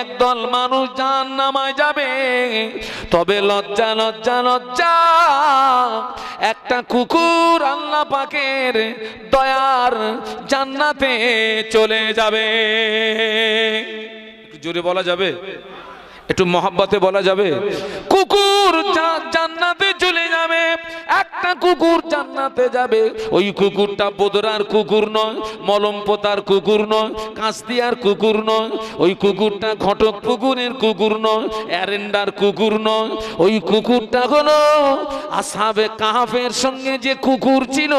একদল মানুষ জাহান্নামে যাবে, তবে লজ্জা লজ্জা লজ্জা, একটা কুকুর আল্লাহ পাকের দয়ার জান্নাতে চলে যাবে। একটু জোরে বলা যাবে, একটু মহব্বতে বলা যাবে? কুকুর জান্নাতে চলে যাবে, একটা কুকুর জান্নাতে যাবে। ওই কুকুরটা বোদরার কুকুর নয়, মলম পোতার কুকুর নয়, কাস্তিয়ার কুকুর নয়, ওই কুকুরটা ঘটক পুকুরের কুকুর নয়, এরেন্ডার কুকুর নয়। ওই কুকুরটা হলো আসহাবে কাহাফের সঙ্গে যে কুকুর ছিল,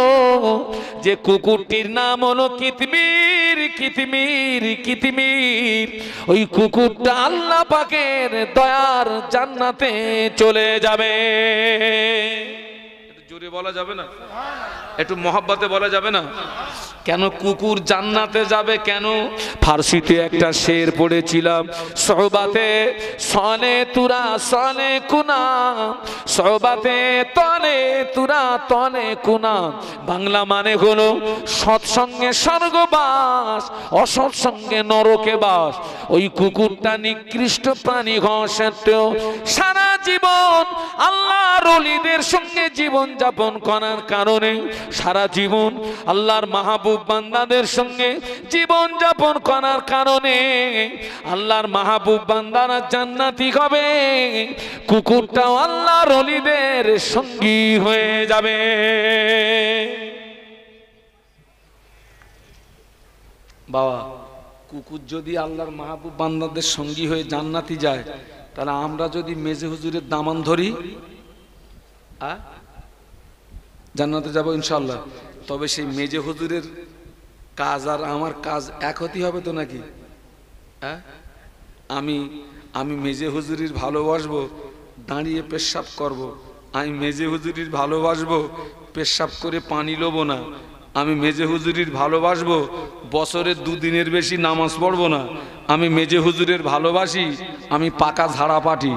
যে কুকুরটির নাম হলো কিতমির। কিতমির কিতমির, ওই কুকুরটা আল্লাহ পাকের দয়ার জান্নাতে চলে যাবে। একটু জোরে বলা যাবে না? একটু মহব্বতে বলা যাবে না? কেন কুকুর জান্নাতে যাবে? কেন? ফার্সিতে একটা শের পড়েছিলাম, সোহবাতে সনে তুরা সনে কুনা, সোহবাতে তনে তুরা তনে কুনা। বাংলা মানে হলো সৎসঙ্গে স্বর্গবাস, অসৎসঙ্গে নরকে বাস। ওই কুকুরটা নিকৃষ্ট প্রাণী হওয়া সত্ত্বেও সারা জীবন আল্লাহর ওলিদের সঙ্গে জীবন যাপন করার কারণে, সারা জীবন আল্লাহর মাহবুব বান্দাদের সঙ্গে জীবন যাপন করার কারণে আল্লাহর মাহবুব বান্দারা জান্নাতি হবে। কুকুরটাও আল্লাহর ওলিদের সঙ্গী হয়ে যাবে। বাবা, কুকুর যদি আল্লাহর মাহবুব বান্দাদের সঙ্গী হয়ে জান্নাতি যায়, তাহলে আমরা যদি মেজে হুজুরের দামান ধরি জান্নাতে যাব ইনশাআল্লাহ। তবে সেই মেজে হুজুরের কাজ আর আমার কাজ এক হতে হবে তো নাকি? আমি মেজে হুজুরির ভালোবাসবো, দাঁড়িয়ে পেশাব করব। আমি মেজে হুজুরির ভালোবাসবো, পেশাব করে পানি লোবো না। আমি মেজে হুজুরির ভালোবাসবো, বছরে 2 দিনের বেশি নামাজ পড়বো না। আমি মেজে হুজুরের ভালোবাসি, আমি পাকা ঝাড়া পাটি।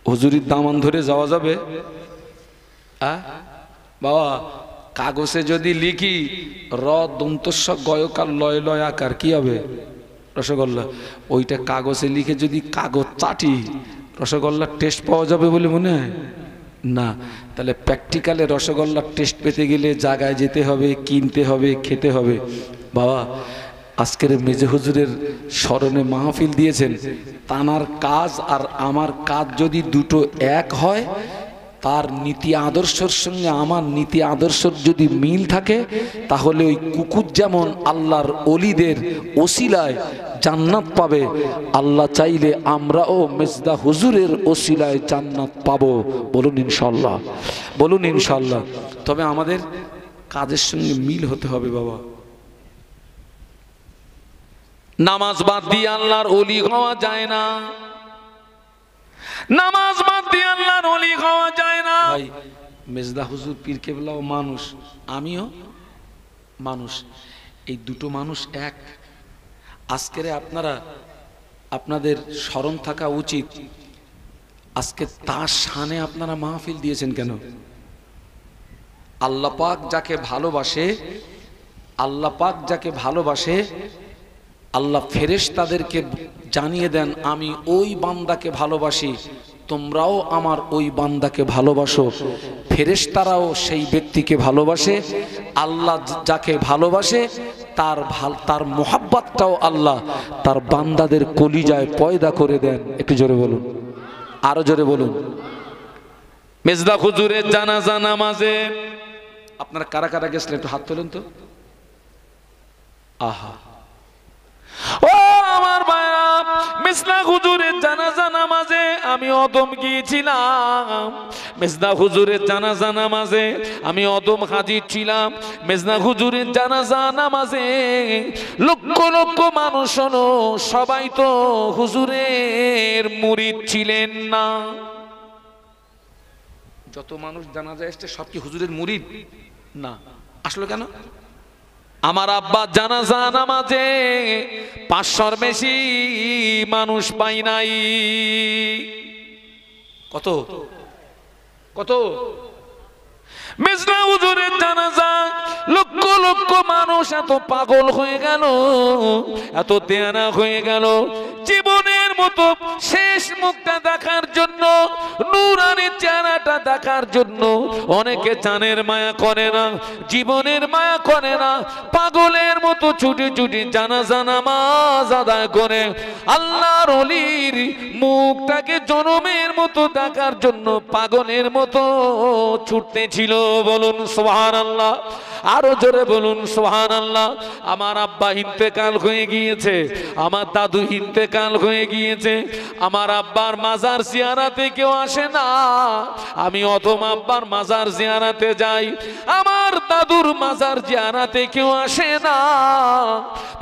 হুজুরির দামান ধরে যাওয়া যাবে? বাবা, কাগজে যদি লিখি র দন্তস্ব গয়কার লয় লয় আকার, কি হবে? রসগোল্লা। ওইটা কাগজে লিখে যদি কাগজ চাটি, রসগোল্লার টেস্ট পাওয়া যাবে বলে মনে হয় না। তাহলে প্র্যাকটিক্যালে রসগোল্লার টেস্ট পেতে গেলে জায়গায় যেতে হবে, কিনতে হবে, খেতে হবে। বাবা, আজকের মেজে হুজুরের স্মরণে মাহফিল দিয়েছেন, তানার কাজ আর আমার কাজ যদি দুটো এক হয়, তার নীতি আদর্শের সঙ্গে আমার নীতি আদর্শের যদি মিল থাকে, তাহলে ওই কুকুর যেমন আল্লাহর ওলিদের ওসিলায় জান্নাত পাবে, আল্লাহ চাইলে আমরাও মেজদা হুজুরের ওসিলায় জান্নাত পাবো। বলুন ইনশাআল্লাহ, বলুন ইনশাআল্লাহ। তবে আমাদের কাজের সঙ্গে মিল হতে হবে বাবা। নামাজ বাদ দিয়ে আল্লাহর ওলি হওয়া যায় না, নামাজ বাদ দিয়ে আল্লাহর ওলি হওয়া যায় না। ভাই, মেজদা হুজুর পীর কেবলাও মানুষ, আমিও মানুষ, এই দুটো মানুষ এক। আজকের আপনারা, আপনাদের স্মরণ থাকা উচিত, আজকে তার শানে আপনারা মাহফিল দিয়েছেন কেন? আল্লাহ পাক যাকে ভালোবাসে, আল্লাহ পাক যাকে ভালোবাসে, আল্লাহ ফেরেশতাদেরকে জানিয়ে দেন, আমি ওই বান্দাকে ভালোবাসি, তোমরাও আমার ওই বান্দাকে ভালোবাসো। ফেরেশতারাও সেই ব্যক্তিকে ভালোবাসে। আল্লাহ যাকে ভালোবাসে তার মোহাব্বতটাও আল্লাহ তার বান্দাদের কলিজায় পয়দা করে দেন। একটু জোরে বলুন, আরো জোরে বলুন। মেজদা হুজুরের জানাজা নামাজে আপনারা কারা কারা গেছিলেন একটু হাত তোলেন তো। আহা, ও আমার ভাইরা, মেজদা হুজুরের জানাজা নামাজে আমি অদম গিয়েছিলাম। মেজদা হুজুরের জানাজা নামাজে আমি অদম হাজির ছিলাম। মেজদা হুজুরের জানাজা নামাজে লক্ষ লক্ষ মানুষ হলো, সবাই তো হুজুরের মুরিদ ছিলেন না। যত মানুষ জানাজা এসছে সব কি হুজুরের মুরিদ না? আসলে কেন? আমার আব্বা জানাজা নামাজে 500-র বেশি মানুষ পাই নাই। কত কত মেজলা হুজুরের জানাজা লক্ষ লক্ষ মানুষ এত পাগল হয়ে গেল, এত দেয়ানা হয়ে গেল, জীবনের মতো শেষ মুখটা দেখার জন্য, নূরানি চেহারাটা দেখার জন্য অনেকে জানের মায়া করে না, জীবনের মায়া করে না, পাগলের মতো ছুটে ছুটে জানাজা নামাজ আদায় করে আল্লাহর ওলির মুখটাকে জনমের মতো দেখার জন্য পাগলের মতো ছুটতে ছিল। বলুন সুবহানাল্লাহ, আরো জোরে বলুন সুবহানাল্লাহ। আমার আব্বা ইন্তেকাল হয়ে গিয়েছে, আমার দাদু ইন্তেকাল হয়ে গিয়েছে, আমার আব্বার মাজার জিয়ারাতে কেউ আসে না, আমি অথম আব্বার মাজার জিয়ারাতে যাই, আমার দাদুর মাজার জিয়ারাতে কেউ আসে না।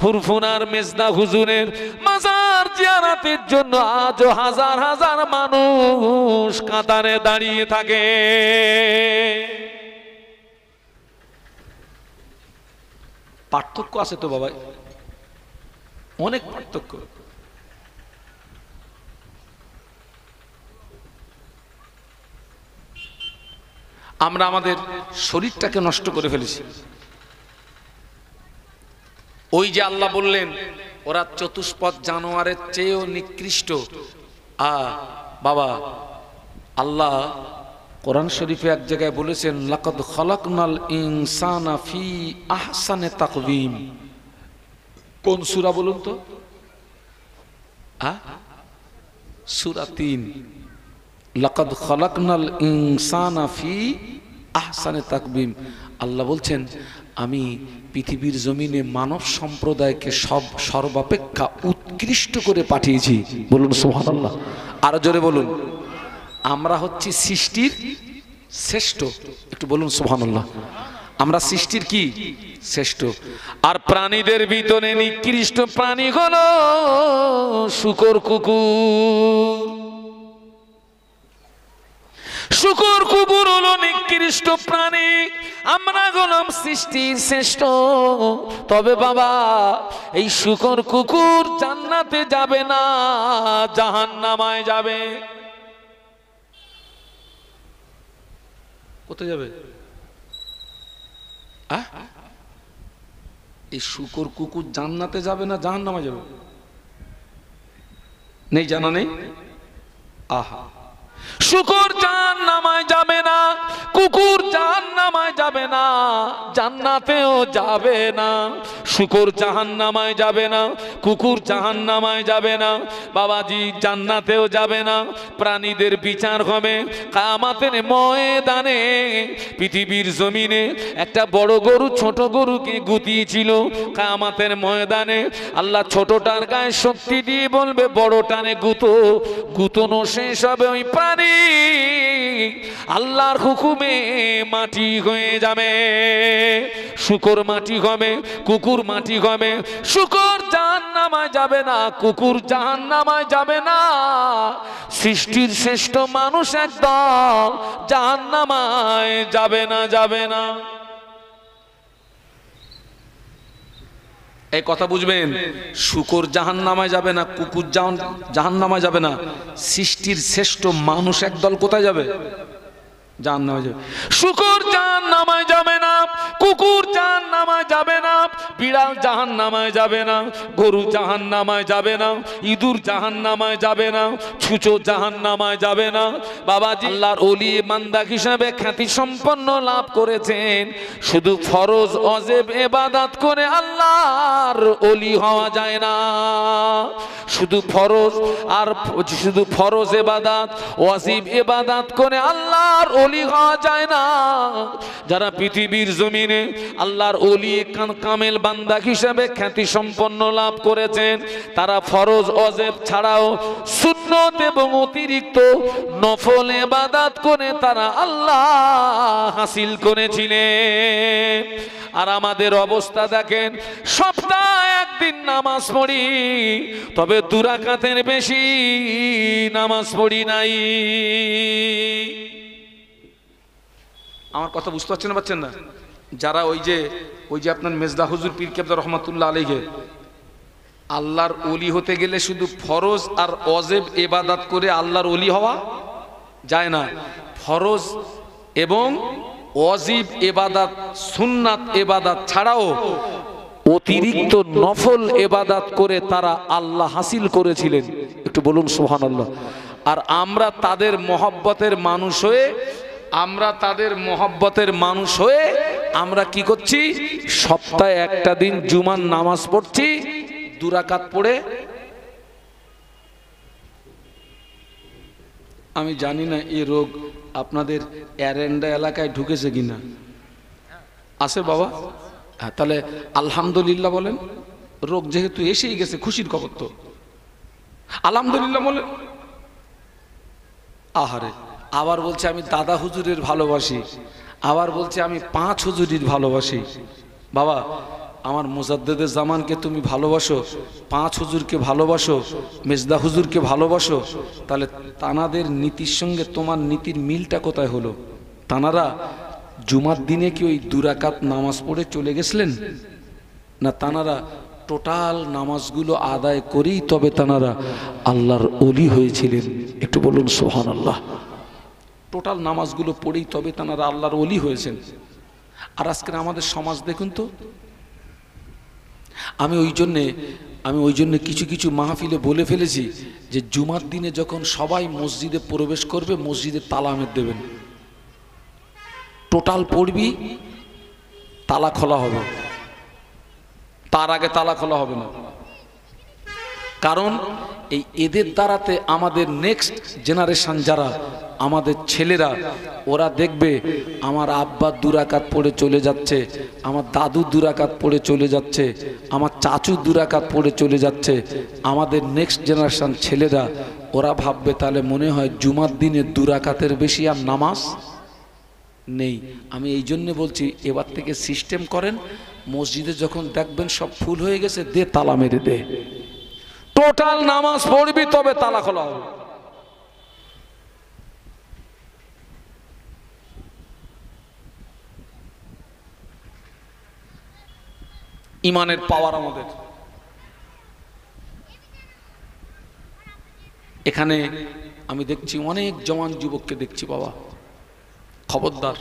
ফুরফুরার মেজদা হুজুরের মাজার জিয়ারাতের জন্য আজও হাজার হাজার মানুষ কাতারে দাঁড়িয়ে থাকে। পার্থক্য আছে তো বাবা, অনেক পার্থক্য। আমরা আমাদের শরীরটাকে নষ্ট করে ফেলেছি। ওই যে আল্লাহ বললেন ওরা চতুষ্পদ জানোয়ারের চেয়েও নিকৃষ্ট। বাবা, আল্লাহ কোরআন শরীফে এক জায়গায় বলেছেন লাকাদ খালাকনাল ইনসানা ফি আহসানি তাকওয়িম। কোন সূরা বলুন তো? সূরা ৩। লাকাদ খালাকনাল ইনসানা ফি আহসানি তাকওয়িম। আল্লাহ বলছেন আমি পৃথিবীর জমিনে মানব সম্প্রদায়কে সর্বাপেক্ষা উৎকৃষ্ট করে পাঠিয়েছি। বলুন সুবহানাল্লাহ, আরো জোরে বলুন। আমরা হচ্ছি সৃষ্টির শ্রেষ্ঠ, একটু বলুন সুবহানাল্লাহ। আমরা সৃষ্টির কি শ্রেষ্ঠ। আর প্রাণীদের ভিতরে নিকৃষ্ট প্রাণী হলো শূকর কুকুর। শূকর কুকুর হলো নিকৃষ্ট প্রাণী, আমরা হলাম সৃষ্টির শ্রেষ্ঠ। তবে বাবা, এই শূকর কুকুর জান্নাতে যাবে না, জাহান্নামায় যাবে। কোথায় যাবে? এই শূকর কুকুর জান্নাতে যাবে না জাহান্নামে যাবে? নেই, জানা নেই? আহা, শূকর জাহান্নামে যাবে না, কুকুর জাহান্নামে যাবে না, জান্নাতেও যাবে না। শূকর জাহান্নামে যাবে না, কুকুর জাহান্নামে যাবে না, বাবাজি জান্নাতেও যাবে না। প্রাণীদের বিচার হবে কিয়ামতের ময়দানে। পৃথিবীর জমিনে একটা বড় গরু ছোট গরুকে গুতিয়েছিল, কিয়ামতের ময়দানে আল্লাহ ছোটটার গায়ে শক্তি দিয়ে বলবে বড়টারে গুতো। গুতনো শেষ হবে, ওই প্রাণী আল্লাহর হুকুমে মাটি হয়ে যাবে। শূকর মাটি হবে, কুকুর মাটি হবে। শূকর জাহান্নামে যাবে না, কুকুর জাহান্নামে যাবে না। সৃষ্টির শ্রেষ্ঠ মানুষ একদম জাহান্নামে যাবে না, যাবে না। এই কথা বুঝবেন, শূকর জাহান্নামে যাবে না, কুকুর জাহান্নামে যাবে না। সৃষ্টির শ্রেষ্ঠ মানুষ একদল কোথায় যাবে? জাহান্নামে যাবে। শূকর জাহান্নামে যাবে না, কুকুর জাহান্নামে যাবে না, বিড়াল জাহান্নামে যাবে না, গরু জাহান্নামে যাবে না, ইঁদুর জাহান্নামে যাবে না, ছুঁচো জাহান্নামে যাবে না। বাবাজি আল্লাহর ওলি বান্দা হিসাবে খ্যাতি সম্পন্ন লাভ করেছেন। শুধু ফরজ ওয়াজিব ইবাদত করে আল্লাহর ওলি হওয়া যায় না। শুধু ফরজ ইবাদত ওয়াজিব ইবাদত করে আল্লাহর ওলি হওয়া যায় না। যারা পৃথিবীর জমিনে আল্লাহর ওলি কামেল বান্দা হিসেবে খ্যাতি সম্পন্ন লাভ করেছেন, তারা ফরজ ওয়াজিব ছাড়াও সুন্নত এবং অতিরিক্ত নফল ইবাদত করে তারা আল্লাহ হাসিল করেছিলেন। আর আমাদের অবস্থা দেখেন, সপ্তাহে একদিন নামাজ পড়ি, তবে 2 রাকাতের বেশি নামাজ পড়ি নাই। আমার কথা বুঝতে পারছেন না? যারা ওই যে আপনার মেজদা হুজুর পীর কেবলা রহমাতুল্লাহ আলাইহি, আল্লাহর ওলি হতে গেলে শুধু ফরজ আর ওয়াজিব ইবাদত করে আল্লাহর ওলি হওয়া যায় না। ফরজ এবং ওয়াজিব ইবাদত সুন্নাত ইবাদত ছাড়াও অতিরিক্ত নফল ইবাদত করে তারা আল্লাহ হাসিল করেছিলেন। একটু বলুন সুবহানাল্লাহ। আর আমরা তাদের মহব্বতের মানুষ হয়ে আমরা কি করছি? সপ্তাহে একটা দিন জুমার নামাজ পড়ছি, 2 রাকাত পড়ে। আমি জানি না এই রোগ আপনাদের এরেন্ডা এলাকায় ঢুকেছে কিনা। আছে বাবা? হ্যাঁ, তাহলে আলহামদুলিল্লাহ বলেন। রোগ যেহেতু এসেই গেছে, খুশির খবর তো, আলহামদুলিল্লাহ বলেন। আহারে, আবার বলছে আমি দাদা হুজুরের ভালোবাসি, আবার বলছে আমি 5 হুজুরির ভালোবাসি। বাবা, আমার মুজাদ্দেদে জামানকে তুমি ভালোবাসো, 5 হুজুরকে ভালোবাসো, মেজদা হুজুরকে ভালোবাসো, তাহলে তানাদের নীতির সঙ্গে তোমার নীতির মিলটা কোথায় হলো? তানারা জুমার দিনে কি ওই 2 রাকাত নামাজ পড়ে চলে গেছিলেন? না তানারা টোটাল নামাজগুলো আদায় করেই তবে তানারা আল্লাহর ওলি হয়েছিলেন? একটু বলুন সুবহানাল্লাহ। টোটাল নামাজগুলো পড়েই তবে তানারা আল্লাহর ওলি হয়েছেন। আর আজকে আমাদের সমাজ দেখুন তো। আমি ওই জন্যে কিছু কিছু মাহফিলে বলে ফেলেছি যে জুমার দিনে যখন সবাই মসজিদে প্রবেশ করবে, মসজিদে তালা মেরে দেবেন। টোটাল পড়বি, তালা খোলা হবে, তার আগে তালা খোলা হবে না। কারণ এদের দ্বারাতে আমাদের নেক্সট জেনারেশন যারা আমাদের ছেলেরা, ওরা দেখবে আমার আব্বা 2 রাকাত পড়ে চলে যাচ্ছে, আমার দাদু 2 রাকাত পড়ে চলে যাচ্ছে, আমার চাচু 2 রাকাত পড়ে চলে যাচ্ছে। আমাদের নেক্সট জেনারেশন ছেলেরা ওরা ভাববে তাহলে মনে হয় জুমার দিনে 2 রাকাতের বেশি আর নামাজ নেই। আমি এই জন্য বলছি এবার থেকে সিস্টেম করেন, মসজিদে যখন দেখবেন সব ফুল হয়ে গেছে, দে তালা মেরে দে, টোটাল নামাজ পড়বি তবে তালা খোলা হবে। ইমানের পাওয়ার আমাদের এখানে। আমি দেখছি অনেক জওয়ান যুবককে দেখছি, বাবা খবরদার,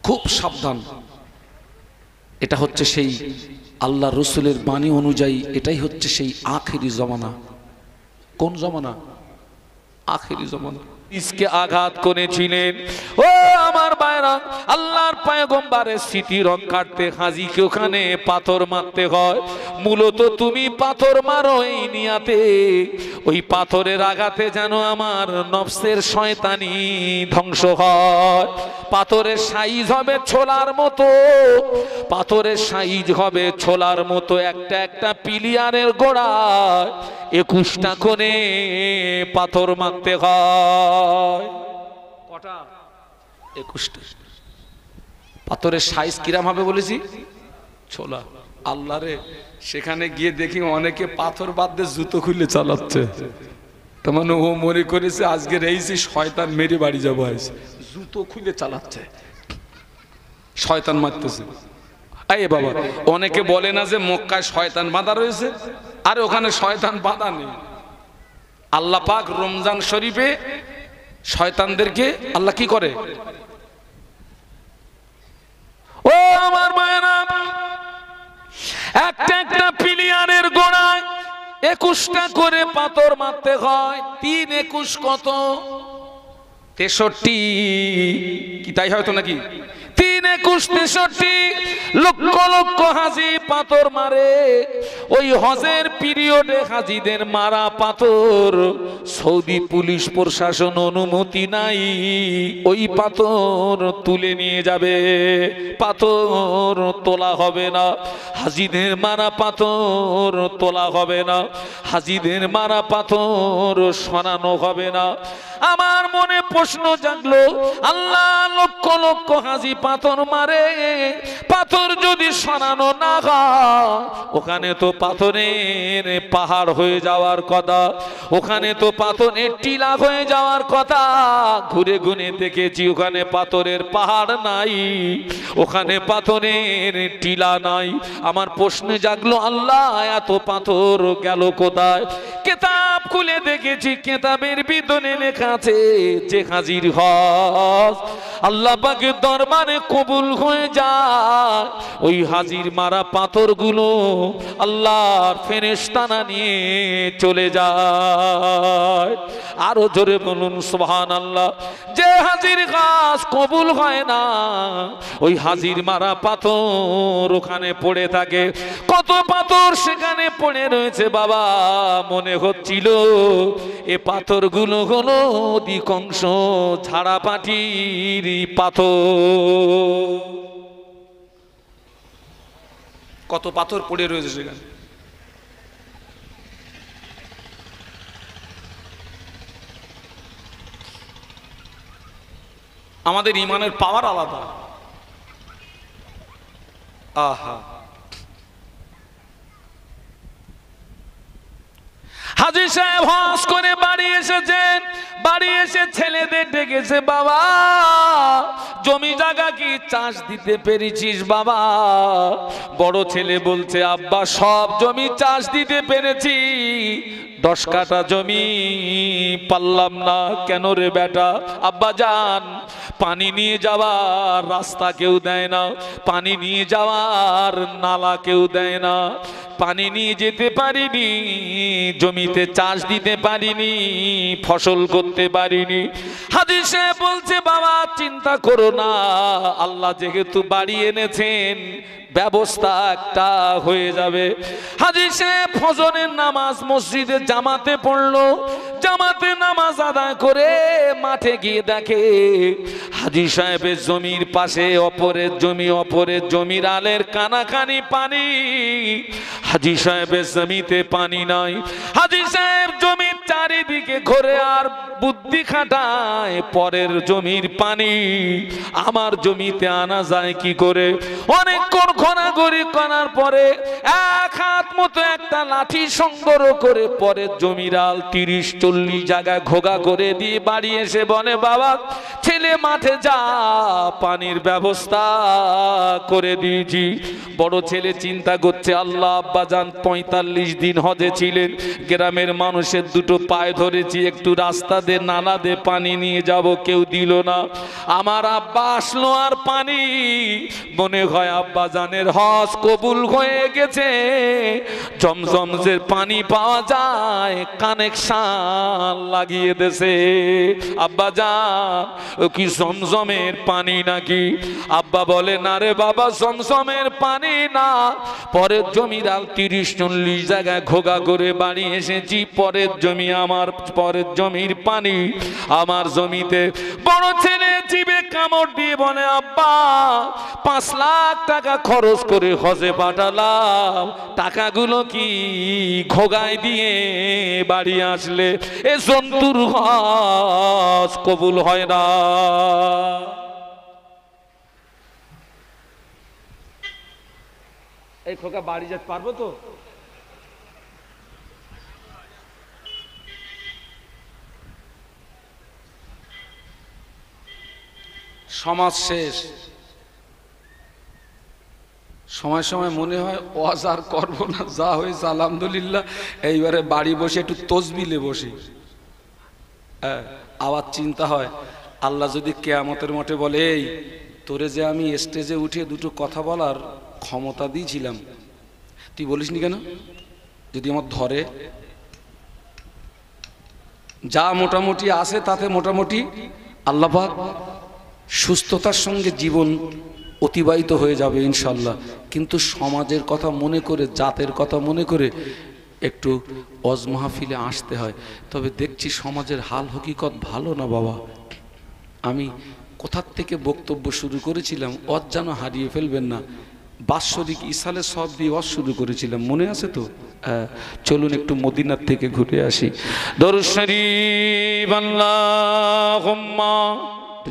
খুব সাবধান। এটা হচ্ছে সেই আল্লাহ রসুলের বাণী অনুযায়ী এটাই হচ্ছে সেই আখেরি জমানা। কোন জমানা? আখেরি জমানা। ইসকে আঘাত করেছিলেন। ও আমার ভাইরা, আল্লাহর পয়গম্বরের স্মৃতি রক্ষার্থে হাজীকে ওখানে পাথর মারতে হয়। মূলত তুমি পাথর মারো এই নিয়াতে, ওই পাথরের আঘাতে যেন আমার নফসের শয়তানি ধ্বংস হয়। পাথরের সাইজ হবে ছোলার মতো, পাথরের সাইজ হবে ছোলার মতো। একটা একটা পিলিয়ারের গোড়ায় 21টা করে পাথর মারতে হয়। কটা? 21টা। পাথরের সাইজ কিরাম হবে বলেছি? ছোলা। আল্লাহ রে, সেখানে গিয়ে দেখি অনেকে পাথর বাদ দিয়ে জুতো খুলে চালাচ্ছে। তার মানে ও মনে করেছে আজকে রয়েছি শয়তান মেরে বাড়ি যাবো, জুতো খুলে চালাচ্ছে, শয়তান মারতেছে। এই বাবা, অনেকে বলে না যে মক্কায় শয়তান বাঁধা রয়েছে? আরে ওখানে শয়তান বাঁধা নেই। আল্লাহ পাক রমজান শরীফে শয়তানদেরকে আল্লাহ কি করে? ও আমার মায়েরা, একটা একটা পিলিয়ারের গোড়ায় 21টা করে পাথর মারতে হয়। 3 21 কত? 63 কি তাই হয়তো নাকি? 3 21 63 লক্ষ লক্ষ হাজি পাথর মারে। ওই হজের পিরিয়ডে হাজিদের মারা পাথর সৌদি পুলিশ প্রশাসন অনুমতি নাই, ওই পাথর তুলে নিয়ে যাবে, পাথর তোলা হবে না। হাজিদের মারা পাথর তোলা হবে না, হাজিদের মারা পাথর সরানো হবে না। আমার মনে প্রশ্ন জাগলো, আল্লাহ লক্ষ লক্ষ হাজি পাথর মারে, পাথর যদি সরানো না হয়, ওখানে তো পাথরের পাহাড় হয়ে যাওয়ার কথা, ওখানে তো পাথরের টিলা হয়ে যাওয়ার কথা। ঘুরে ঘুরে দেখেছি ওখানে পাথরের পাহাড় নাই, ওখানে পাথরের টিলা নাই। আমার প্রশ্ন জাগলো, আল্লাহ এত পাথর গেল কোথায়? কিতাব কেতাব খুলে দেখেছি, কেতাবের ভিতরে লেখা আছে যে হাজির হজ আল্লাহ পাকের দরবারে কবুল হয়ে যায়, ওই হাজির মারা পাথরগুলো আল্লাহর ফেরেশতারা নিয়ে চলে যায়। আরো জোরে বলুন সুবহানাল্লাহ। যে হাজির হজ কবুল হয় না, ওই হাজির মারা পাথর ওখানে পড়ে থাকে। কত পাথর সেখানে পড়ে রয়েছে বাবা, মনে হচ্ছিল এ পাথরগুলো হলো অধিকাংশ ঝাড়া পাটির পাথর। কত পাথর পড়ে রয়েছে সেখানে। আমাদের ইমানের পাওয়ার আলাদা। আহা, হাজী সাহেব হজ করে বাড়ি এসেছেন। বাড়ি এসে ছেলেদের ডেকেছে, বাবা জমি জায়গা কি চাষ দিতে পেরেছিস বাবা? বড় ছেলে বলছে, আব্বা সব জমি চাষ দিতে পেরেছি, 10 কাঠা জমি পারলাম না। কেন রে বেটা? আব্বা জান, পানি নিয়ে যাওয়ার রাস্তা কেউ দেয় না, পানি নিয়ে যাওয়ার নালা কেউ দেয় না, পানি নিয়ে যেতে পারিনি, জমিতে চাষ দিতে পারিনি, ফসল করতে পারিনি। হাজী সাহেব বলছে, বাবা চিন্তা করো না, আল্লাহ যেহেতু বাড়ি এনেছেন ব্যবস্থা একটা হয়ে যাবে। হাজী সাহেব ফজরের নামাজ মসজিদে জামাতে পড়লো। জামাতে নামাজ আদায় করে মাঠে গিয়ে দেখে হাজী সাহেবের জমির পাশে অপরের জমির আলের কানাকানি পানি, হাজী সাহেবের জমিতে পানি নাই। হাজী সাহেব জমির চারিদিকে ঘুরে আর বুদ্ধি খাটায়, পরের জমির পানি আমার জমিতে আনা যায় কি করে। অনেকক্ষণ ঘোরাঘুরি করার পরে এক হাত মতো একটা লাঠি সংগ্রহ করে পরের জমির আল 30-40 জায়গায় ঘোগা করে দিয়ে বাড়ি এসে বলে, বাবা ছেলে মাঠে যা, পানির ব্যবস্থা করে দিয়েছি। বড় ছেলে চিন্তা করছে, আল্লাহ আব্বা জান 45 দিন হজে ছিলেন, গ্রামের মানুষের দুটো পায়ে ধরেছি, একটু রাস্তা দে নালা দে পানি নিয়ে যাব, কেউ দিল না। আমার আব্বা আসলো আর পানি, মনে হয় আব্বা জানের হজ কবুল হয়ে গেছে, জমজমের পানি পাওয়া যায়, কানেকশন লাগিয়ে দেছে। আব্বা জান ও কি জমজমের পানি নাকি? আব্বা বলে, না রে বাবা জমজমের পানি না, পরের জমির আল 30-40 জায়গায় ঘোগা করে বাড়ি এসেছি, পরের জমি আমার, পরের জমির পানি আমার জমিতে। বড় ছেলে জিভে কামড় দিয়ে বলে, আব্বা 5 লাখ টাকা খরচ করে হজে পাঠালাম, টাকাগুলো কি ঘোগায় দিয়ে বাড়ি আসলে এ জন্তুর হজ কবুল হয় না। এই খোকা বাড়ি যেতে পারবো তো? সমাজ শেষ। সময় সময় মনে হয় ওয়াজ আর করবো না, যা হয়েছে আলহামদুলিল্লাহ, এইবারে বাড়ি বসে একটু তসবিলে বসি। আবার চিন্তা হয়, আল্লাহ যদি কিয়ামতের মাঠে বলে, এই তোরে যে আমি স্টেজে উঠে দুটো কথা বলার ক্ষমতা দিয়েছিলাম, তুই বলিসনি কেন? যদি আমার ধরে, যা মোটামুটি আছে তাতে মোটামুটি আল্লাহ পাক সুস্থতার সঙ্গে জীবন অতিবাহিত হয়ে যাবে ইনশাল্লাহ। কিন্তু সমাজের কথা মনে করে, জাতের কথা মনে করে একটু ওয়াজ মাহফিলে আসতে হয়। তবে দেখছি সমাজের হাল হকিকত ভালো না বাবা। আমি কোথার থেকে বক্তব্য শুরু করেছিলাম, ওয়াজ যেন হারিয়ে ফেলবেন না। বাৎসরিক ইসালে সব দিয়ে ওয়াজ শুরু করেছিলাম, মনে আছে তো? চলুন একটু মদিনার থেকে ঘুরে আসি। দরুদ শরীফ আল্লাহুম্মা,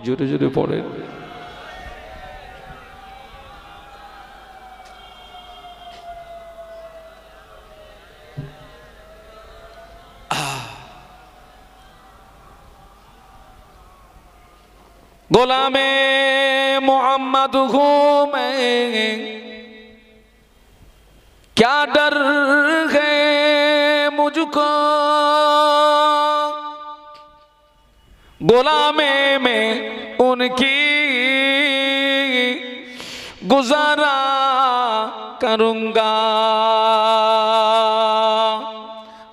জোরে জোরে পড়েন। গোলামে मोहम्मद हूँ मैं, क्या डर है मुझको मुझको गुलामे में उनकी गुजारा करूंगा।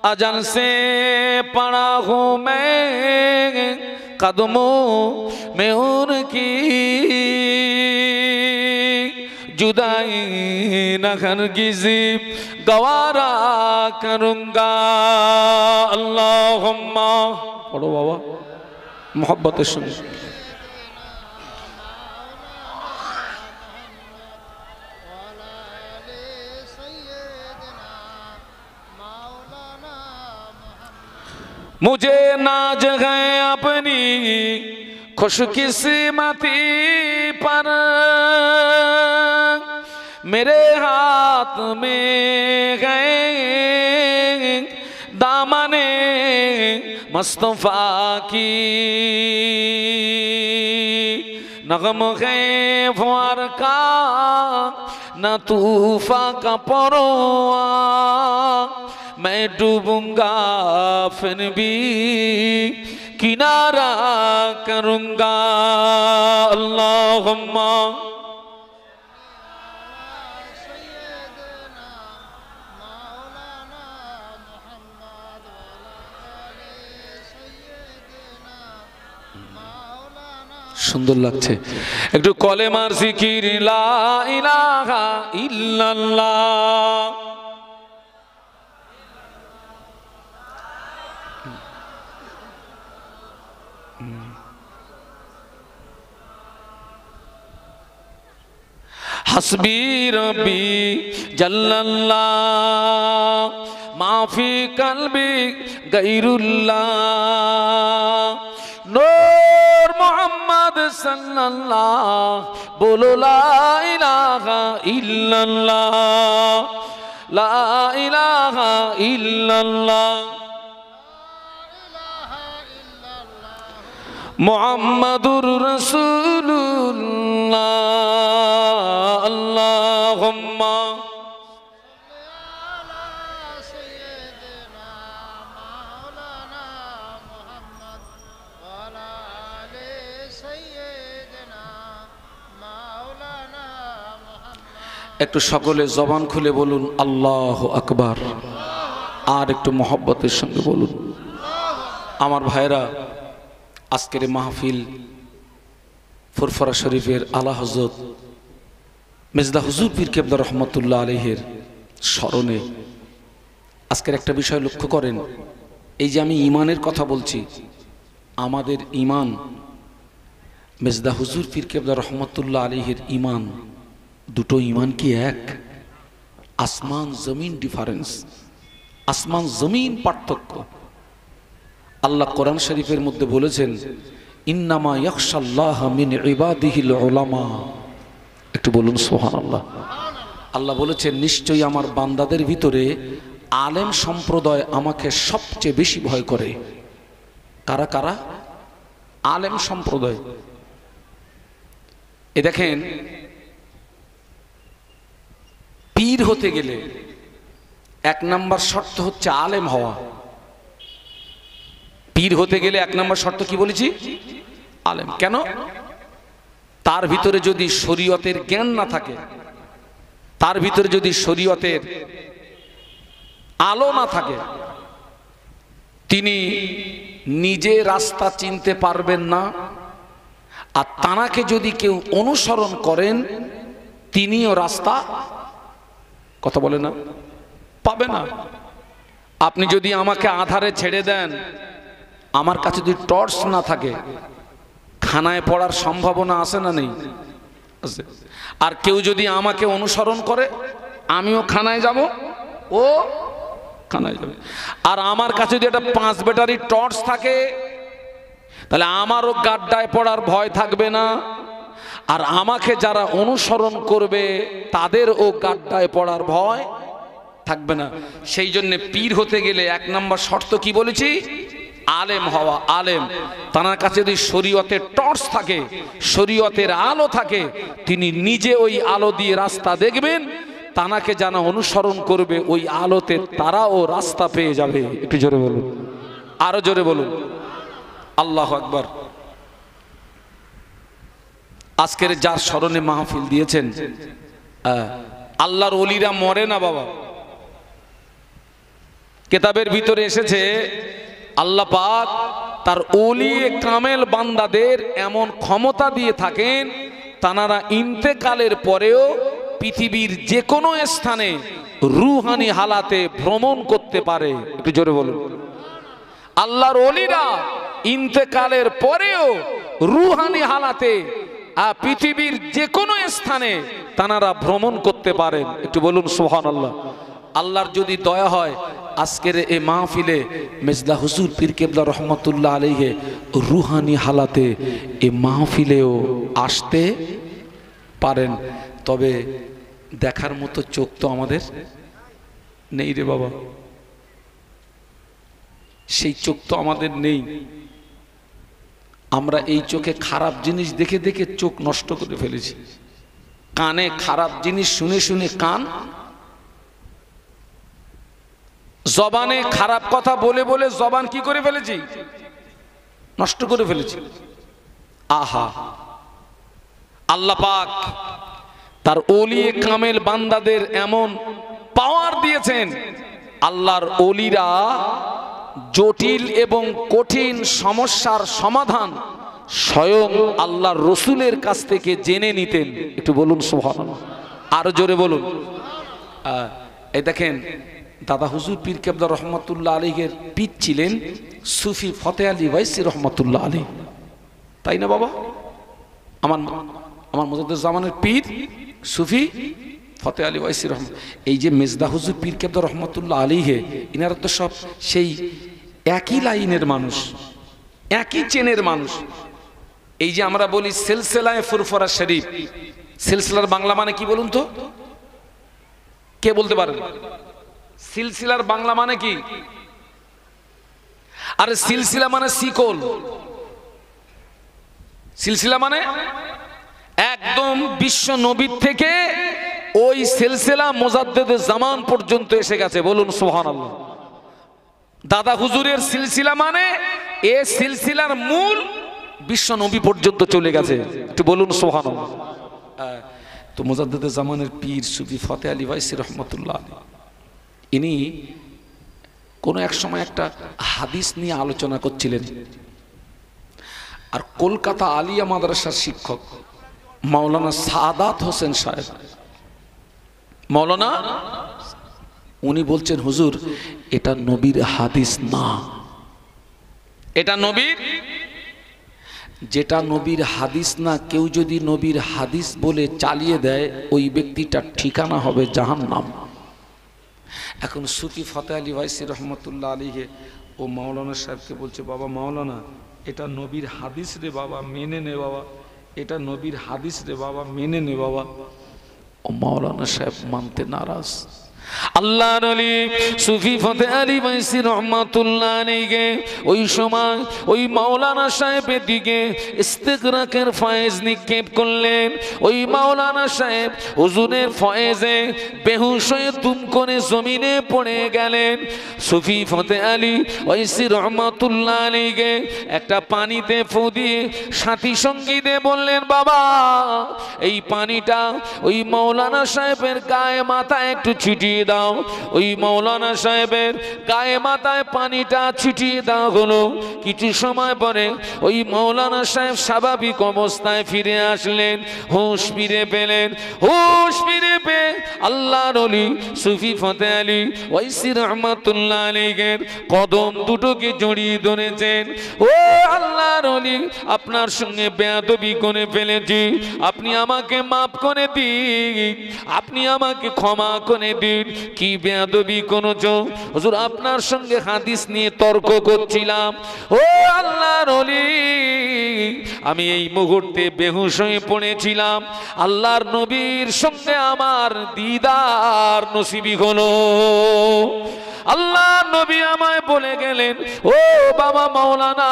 अजल से पड़ा हूँ मैं कदमों में उनकी, जुदाई न हरगिज़ गवारा करूंगा। अल्लाहुम्मा, पढ़ो बाबा मोहब्बत सुन। मुझे नाज है अपनी खुशकिस्मती पर, मेरे हाथ में गए दामने मुस्तफा की, नगम है फ़्वार का न तूफा का परवा, मैं डूबूंगा फिर भी किनारा करूंगा। अल्लाहुम्मा সুন্দর লাগছে একটু কলেমার জিকির লা ইলাহা ইল্লাল্লাহ। हस्बी रब्बी जल्लल्लाह माफी कल्बी गैरुल्लाह, नूर मोहम्मद सल्लल्लाह, बोलो ला इलाहा इल्लल्लाह, ला इलाहा इल्लल्लाह, मुहम्मदुर रसूलुल्लाह। अल्लाहुम्मा একটু সকলে জবান খুলে বলুন আল্লাহু আকবার, আর একটু মোহব্বতের সঙ্গে বলুন। আমার ভাইরা, আজকের মাহফিল ফুরফুরা শরীফের আলা হযরত মেজদা হুজুর পীর কেবলা রহমতুল্লাহ আলাইহির স্মরণে আজকের একটা বিষয় লক্ষ্য করেন। এই যে আমি ঈমানের কথা বলছি, আমাদের ঈমান মেজদা হুজুর পীর কেবলা রহমতুল্লাহ আলাইহির ঈমান, দুটো ঈমান কি এক? আসমান জমিন ডিফারেন্স, আসমান জমিন পার্থক্য। আল্লাহ কোরআন শরীফের মধ্যে বলেছেন ইন্নামা ইয়াখশাল্লাহ মিন ইবাদিহিল উলামা। একটু বলুন সুবহানাল্লাহ। আল্লাহ বলেছেন নিশ্চয়ই আমার বান্দাদের ভিতরে আলেম সম্প্রদায় আমাকে সবচেয়ে বেশি ভয় করে। কারা কারা? আলেম সম্প্রদায়। এ দেখেন, পীর হতে গেলে এক নাম্বার শর্ত হচ্ছে আলেম হওয়া। পীর হতে গেলে এক নম্বর শর্ত কি বলেছি? আলেম। কেন? তার ভিতরে যদি শরীয়তের জ্ঞান না থাকে, তার ভিতরে যদি শরীয়তের আলো না থাকে, তিনি নিজে রাস্তা চিনতে পারবেন না। আর তানাকে যদি কেউ অনুসরণ করেন, তিনিও রাস্তা, কথা বলে না, পাবে না। আপনি যদি আমাকে আধারে ছেড়ে দেন, আমার কাছে যদি টর্চ না থাকে, খানায় পড়ার সম্ভাবনা আছে না নেই? আছে। আর কেউ যদি আমাকে অনুসরণ করে, আমিও খানায় যাব, ও খানায় যাবে। আর আমার কাছে যদি একটা 5 ব্যাটারি টর্চ থাকে, তাহলে আমারও গাড্ডায় পড়ার ভয় থাকবে না। আর আমাকে যারা অনুসরণ করবে, তাদেরও গাড্ডায় পড়ার ভয় থাকবে না। সেই জন্য পীর হতে গেলে এক নম্বর শর্ত কি বলেছি? আলেম হওয়া। আলেম, তার কাছে যদি শরীয়তের টর্চ থাকে, শরীয়তের আলো থাকে, তিনি নিজে ওই আলো দিয়ে রাস্তা দেখবেন, তানাকে যারা অনুসরণ করবে ওই আলোতে তারাও রাস্তা পেয়ে যাবে। একটু জোরে বলুন, আরো জোরে বলুন আল্লাহু আকবার। আজকের যার স্মরণে মাহফিল দিয়েছেন, আল্লাহর ওলিরা মরে না বাবা। কিতাবের ভিতরে এসেছে আল্লাহ পাক তার ওলি কামেল বান্দাদের এমন ক্ষমতা দিয়ে থাকেন, তানারা ইন্তেকালের পরেও পৃথিবীর যে কোনো স্থানে রুহানি হালাতে ভ্রমণ করতে পারে। একটু জোরে বলুন। আল্লাহর ওলিরা ইন্তেকালের পরেও রুহানি হালাতে পৃথিবীর যে কোনো স্থানে তানারা ভ্রমণ করতে পারেন। একটু বলুন সুবহানাল্লাহ। আল্লাহর যদি দয়া হয় আজকের এই মাহফিলে মেজদা হুজুর পীর কেবলা রহমতুল্লাহ আলাইহি রুহানি হালাতে এই মাহফিলেও আসতে পারেন। তবে দেখার মতো চোখ তো আমাদের নেই রে বাবা, সেই চোখ তো আমাদের নেই। আমরা এই চোখে খারাপ জিনিস দেখে দেখে চোখ নষ্ট করে ফেলেছি, কানে খারাপ জিনিস শুনে শুনে কান, জবানে খারাপ কথা বলে বলে জবান কি করে ফেলেছি, নষ্ট করে ফেলেছি। আহা, আল্লাহ পাক তার ওলি কামেল বান্দাদের এমন পাওয়ার দিয়েছেন, আল্লাহর ওলিরা জটিল এবং কঠিন সমস্যার সমাধান স্বয়ং আল্লাহর রসুলের কাছ থেকে জেনে নিতেন। একটু বলুন সুবহানাল্লাহ, আরো জোরে বলুন। এই দেখেন দাদা হুজুর পীর কেবলা রহমতুল্লাহ আলাইহির পীর ছিলেন সুফি ফতে আলী ওয়াইসি রহমতুল্লাহ আলাইহি, তাই না বাবা? আমার মুজাদ্দিদুজ্জামানের পীর সুফি ফতে আলী ওয়াইসি রহমত। এই যে মেজদা হুজুর পীর কেবলা রহমতুল্লাহ আলাইহি, ইনারা তো সব সেই একই লাইনের মানুষ, একই চেনের মানুষ। এই যে আমরা বলি সিলসিলায়ে ফুরফুরা শরীফ, সিলসিলার বাংলা মানে কি বলুন তো? কে বলতে পারেন? সিলসিলার বাংলা মানে কি? আরে সিলসিলা মানে শিকল, সিলসিলা মানে একদম বিশ্ব নবীর থেকে ওই সিলসিলা মুজাদ্দিদে জামান পর্যন্ত এসে গেছে। বলুন সুবহানাল্লাহ। দাদা হুজুরের সিলসিলা মানে এ সিলসিলার মূল বিশ্ব নবী পর্যন্ত চলে গেছে। একটু বলুন সুবহানাল্লাহ। তো মুজাদ্দিদে জামানের পীর সুফি ফতে আলী ওয়াইসি রহমতুল্লাহ আলাইহি, ইনি কোনো এক সময় একটা হাদিস নিয়ে আলোচনা করছিলেন, আর কলকাতা আলিয়া মাদ্রাসার শিক্ষক মাওলানা সাদাত হোসেন সাহেব, মাওলানা, উনি বলছেন হুজুর এটা নবীর হাদিস না, এটা নবীর, যেটা নবীর হাদিস না কেউ যদি নবীর হাদিস বলে চালিয়ে দেয় ওই ব্যক্তিটার ঠিকানা হবে জাহান্নাম। এখন সুফি ফতে আলী ওয়াইসি রহমতুল্লাহ আলাইহি ও মাওলানা সাহেবকে বলছে, বাবা মাওলানা এটা নবীর হাদিস রে বাবা, মেনে নে বাবা, এটা নবীর হাদিস রে বাবা, মেনে নে বাবা। ও মাওলানা সাহেব মানতে নারাজ। আল্লাহর ওলি সুফি ফতে আলী ওয়াইসি রহমাতুল্লাহ আলাইহি ওই সময় ওই মাওলানা সাহেবের দিকে ইস্তিগরাকের ফয়েজ নিক্ষেপ করলেন। ওই মাওলানা সাহেব হুজুরের ফয়েজে বেহুশ হয়ে দুম করে জমিনে পড়ে গেলেন। সুফি ফতে আলী ওয়াইসি রহমাতুল্লাহ আলাইহি একটা পানিতে ফু দিয়ে সাথী সঙ্গীদের বললেন, বাবা এই পানিটা ওই মাওলানা সাহেবের গায়ে মাথায় একটু ছিটিয়ে দাও। ওই মাওলানা সাহেবের গায়ে মাথায় পানিটা ছিটিয়ে দেওয়া হলো। কিছু সময় পরে ওই মাওলানা সাহেব স্বাভাবিক অবস্থায় ফিরে আসলেন, হুঁশ ফিরে পেলেন। হুঁশ ফিরে পেয়ে আল্লাহর ওলি সুফি ফতে আলী ওয়াইসি রহমাতুল্লাহ আলাইহির কদম দুটোকে জড়িয়ে ধরেছেন। ও আল্লাহর ওলি, আপনার সঙ্গে বেয়াদবি করে ফেলেছি, আপনি আমাকে মাফ করে দিন, আপনি আমাকে ক্ষমা করে দিন। কি বেয়াদবি করেছো হুজুর? আপনার সঙ্গে হাদিস নিয়ে তর্ক করছিলাম। ও আল্লাহর ওলি, আমি এই মুহূর্তে বেহুশ হয়ে পড়েছিলাম, আল্লাহর নবীর সঙ্গে আমার দিদার নসিবি হলো। আল্লাহ নবী আমায় বলে গেলেন, ও বাবা মাওলানা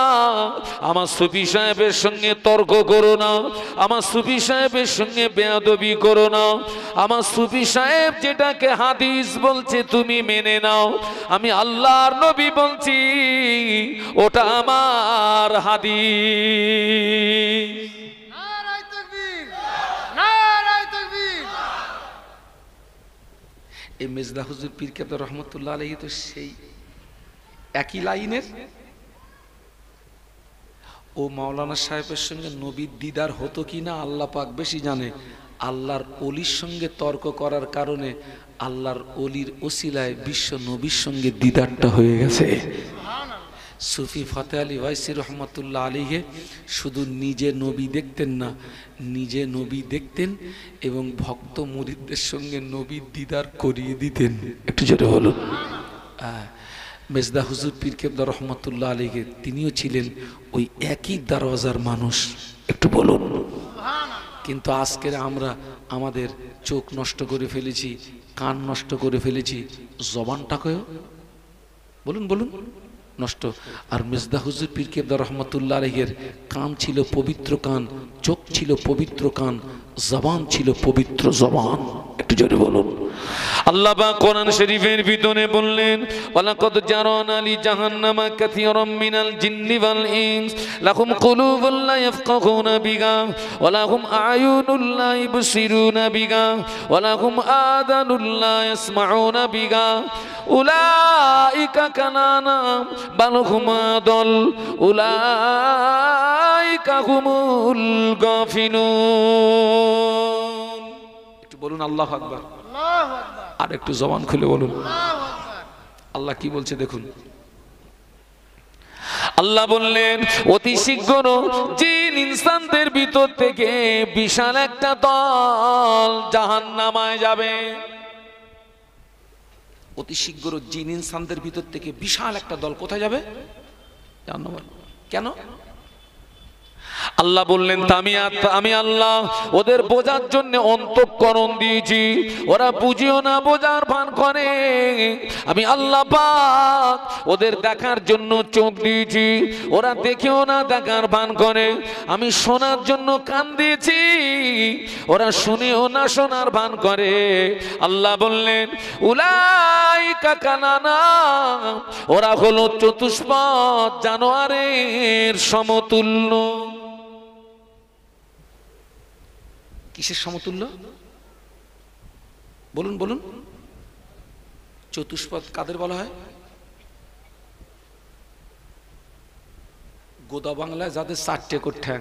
আমার সুফি সাহেবের সঙ্গে তর্ক করো না, আমার সুফি সাহেবের সঙ্গে বেয়াদবি করো না। আমার সুফি সাহেব যেটাকে হাদিস বলছে তুমি মেনে নাও, আমি আল্লাহর নবী বলছি ওটা আমার হাদিস। নারায়ে তাকবীর, নারায়ে তাকবীর। এই মেজদা হুজুর পীর কেবলা রহমতুল্লাহ আলাইহি তো সেই একই লাইনের। ও মাওলানা সাহেবের সঙ্গে নবীর দিদার হতো কিনা আল্লাহ পাক বেশি জানে। আল্লাহর অলির সঙ্গে তর্ক করার কারণে আল্লাহর অলির ওসিলায় বিশ্ব নবীর সঙ্গে দিদারটা হয়ে গেছে। সুফি ফতে আলী ওয়াইসি রহমতুল্লাহ আলীকে শুধু নিজে নবী দেখতেন না, নিজে নবী দেখতেন এবং ভক্ত মুরিদদের সঙ্গে নবীর দিদার করিয়ে দিতেন। একটু জোরে বলুন। মেজদা হুজুর পীর কেবলা রহমতুল্লাহ আলীকে তিনিও ছিলেন ওই একই দরওয়াজার মানুষ। একটু বলুন। কিন্তু আজকের আমরা আমাদের চোখ নষ্ট করে ফেলেছি, কান নষ্ট করে ফেলেছি, জবানটাকেও বলুন বলুন নষ্ট। আর মেজদা হুজুর পীর কেবলা রহমতুল্লাহ আলাইহির কান ছিল পবিত্র কান, চোখ ছিল পবিত্র কান, জবান ছিল পবিত্র জবান। একটু জোরে বলুন। আল্লাহ পাক কোরআন শরীফের ভিতরে বললেন, ওয়ালাকাদ জারানা লি জাহান্নামা কাসীরাম মিনাল জিন্নি ওয়াল ইনস লাহুম কুলুবুন লা ইয়াফকাহুনা বিহা ওয়া লাহুম আ'য়ুনুন লা ইবসিরুনা বিহা ওয়া লাহুম আযানুন লা ইয়াসমাউনা বিহা উলাইকা কানানাম বাল হুম আদল উলাইকা হুমুল গাফিলুন। একটু বলুন আল্লাহু আকবার। আল্লাহু আকবার। আর একটু জবান খুলে বলুন আল্লাহু আকবার। আল্লাহ কি বলছে দেখুন। আল্লাহ বললেন অতি শীঘ্র জিন ইনসানদের ভিতর থেকে বিশাল একটা দল জাহান্নামায় যাবে। অতি শীঘ্র জিন ইনসানদের ভিতর থেকে বিশাল একটা দল কোথায় যাবে? জাহান্নামে। কেন? আল্লাহ বললেন আমি আল্লাহ ওদের বোঝার জন্য অন্তঃকরণ দিয়েছি, ওরা বুঝিও না বোঝার ভান করে। আমি আল্লাহ পাক ওদের দেখার জন্য চোখ দিয়েছি, ওরা দেখেও না দেখার ভান করে। আমি শোনার জন্য কান দিয়েছি, ওরা শুনেও না শোনার ভান করে। আল্লাহ বললেন উলাইকা কানানা, ওরা হলো চতুষ্পদ জানোয়ারের সমতুল্য। কিসের সমতুল্য? বলুন বলুন। চতুষ্পদ কাদের বলা হয়? গোদা বাংলায় যাদের 4টে করে ঠ্যাং,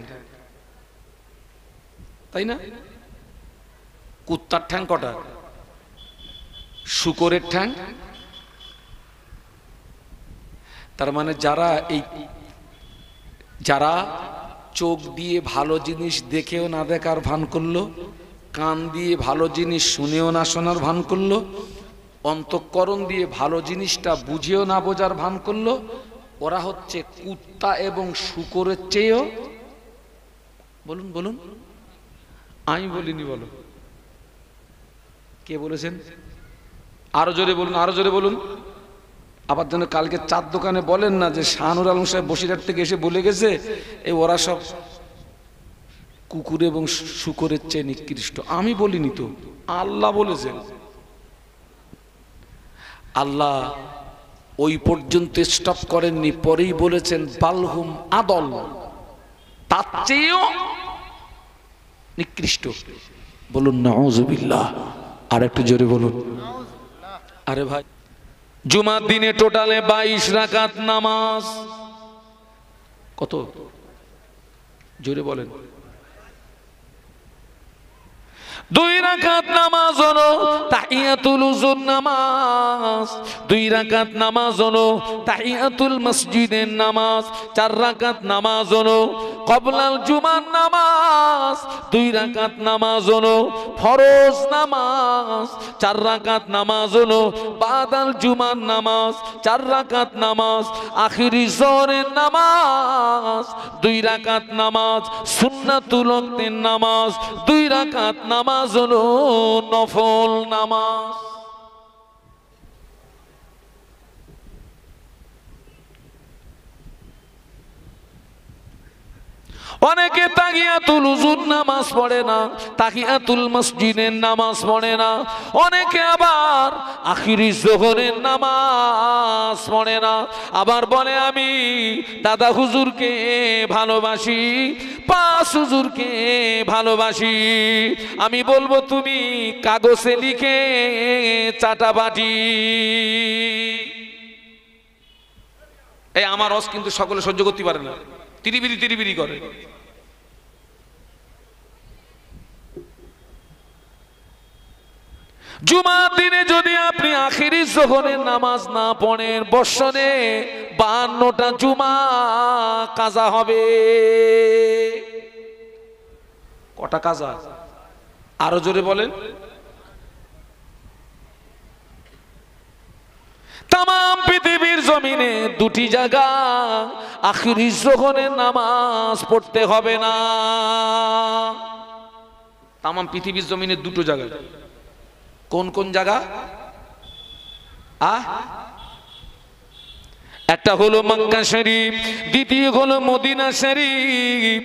তাই না? কুত্তার ঠ্যাং কটা? শূকরের ঠ্যাং। তার মানে যারা চোখ দিয়ে ভালো জিনিস দেখেও না দেখার ভান করলো, কান দিয়ে ভালো জিনিস শুনেও না শোনার ভান করলো, অন্তঃকরণ দিয়ে ভালো জিনিসটা বুঝেও না বোঝার ভান করলো, ওরা হচ্ছে কুত্তা এবং শূকরের চেয়েও। বলুন বলুন। আমি বলিনি, বলো কে বলেছেন? আরো জোরে বলুন, আরো জোরে বলুন। আবার যেন কালকে চার দোকানে বলেন না যে শাহনুর আলম সাহেব বসিরহাট থেকে এসে বলে গেছে এই ওরা সব কুকুর এবং শূকরের চেয়ে নিকৃষ্ট। আমি বলিনি তো, আল্লাহ বলেছেন। আল্লাহ ওই পর্যন্ত স্টপ করেননি, পরেই বলেছেন বালহুম আদল, তার চেয়েও নিকৃষ্ট। বলুন নাউযুবিল্লাহ। আর একটু জোরে বলুন। আরে ভাই, জুমার দিনে টোটালে 22 রাকাত নামাজ। কত? জোরে বলেন। 2 রাকাত নামাজ হলো তাহিয়াতুল উযুর নামাজ, 2 রাকাত নামাজ হলো তাহিয়াতুল মসজিদের নামাজ, 4 রাকাত নামাজ হলো ক্বাবলাল জুমার নামাজ, 2 রাকাত নামাজ হলো ফরজ নামাজ, 4 রাকাত নামাজ হলো বাদাল জুমার নামাজ, 4 রাকাত নামাজ আখিরি জোহরের নামাজ, 2 রাকাত নামাজ সুন্নাতুল ওয়াক্তের নামাজ, 2 রাকাত নামাজ হলো নফল নামাজ। অনেকে তাহিয়াতুল উযুর নামাজ পড়ে না, তাহিয়াতুল মসজিদের নামাজ পড়ে না, অনেকে আবার আখিরি যোহরের নামাজ পড়ে না, আবার বলে আমি দাদা হুজুরকে ভালোবাসি, পাঁচ হুজুরকে ভালোবাসি। আমি বলবো তুমি কাগজে লিখে চাটাবাটি। এই আমার রস কিন্তু সকলে সহ্য করতে পারে না, তিরিবিরি তিরিবিরি করে। জুমার দিনে যদি আপনি আখিরি যোহরের নামাজ না পড়েন, বৎসরে 52টা জুমা কাজা হবে। কটা কাজা? আরো জোরে বলেন। তাম পৃথিবীর জমিনে দুটি জায়গা আখিরি যোহরের নামাজ পড়তে হবে না। তাম পৃথিবীর জমিনে দুটো জায়গা। কোন কোন জায়গা? একটা হলো মক্কা শরীফ, দ্বিতীয় হলো মদিনা শরীফ।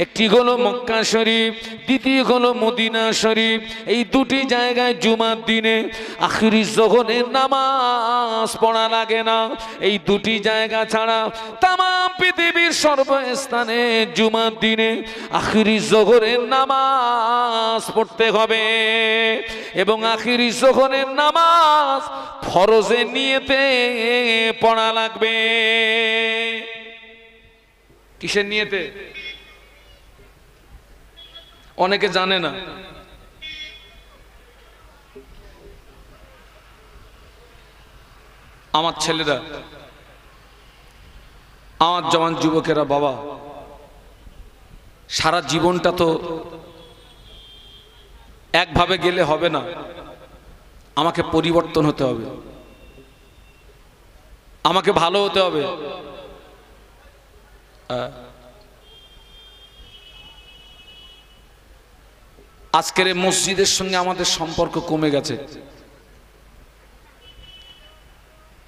একটি হলো মক্কা শরীফ, দ্বিতীয় হলো মদিনা শরীফ। এই দুটি জায়গায় জুমার দিনে আখিরি যোহরের নামাজ পড়া লাগে না। এই দুটি জায়গা ছাড়া তাম পৃথিবীর সর্বস্থানে জুমার দিনে আখিরি যোহরের নামাজ পড়তে হবে। এবং আখিরি যোহরের নামাজ ফরজে নিয়তে পড়া লাগবে। কিসের নিয়তে? অনেকে জানে না। আমার ছেলেরা, আমার জওয়ান যুবকেরা, বাবা সারা জীবনটা তো একভাবে গেলে হবে না, আমাকে পরিবর্তন হতে হবে, আমাকে ভালো হতে হবে। আজকের এই মসজিদের সঙ্গে আমাদের সম্পর্ক কমে গেছে।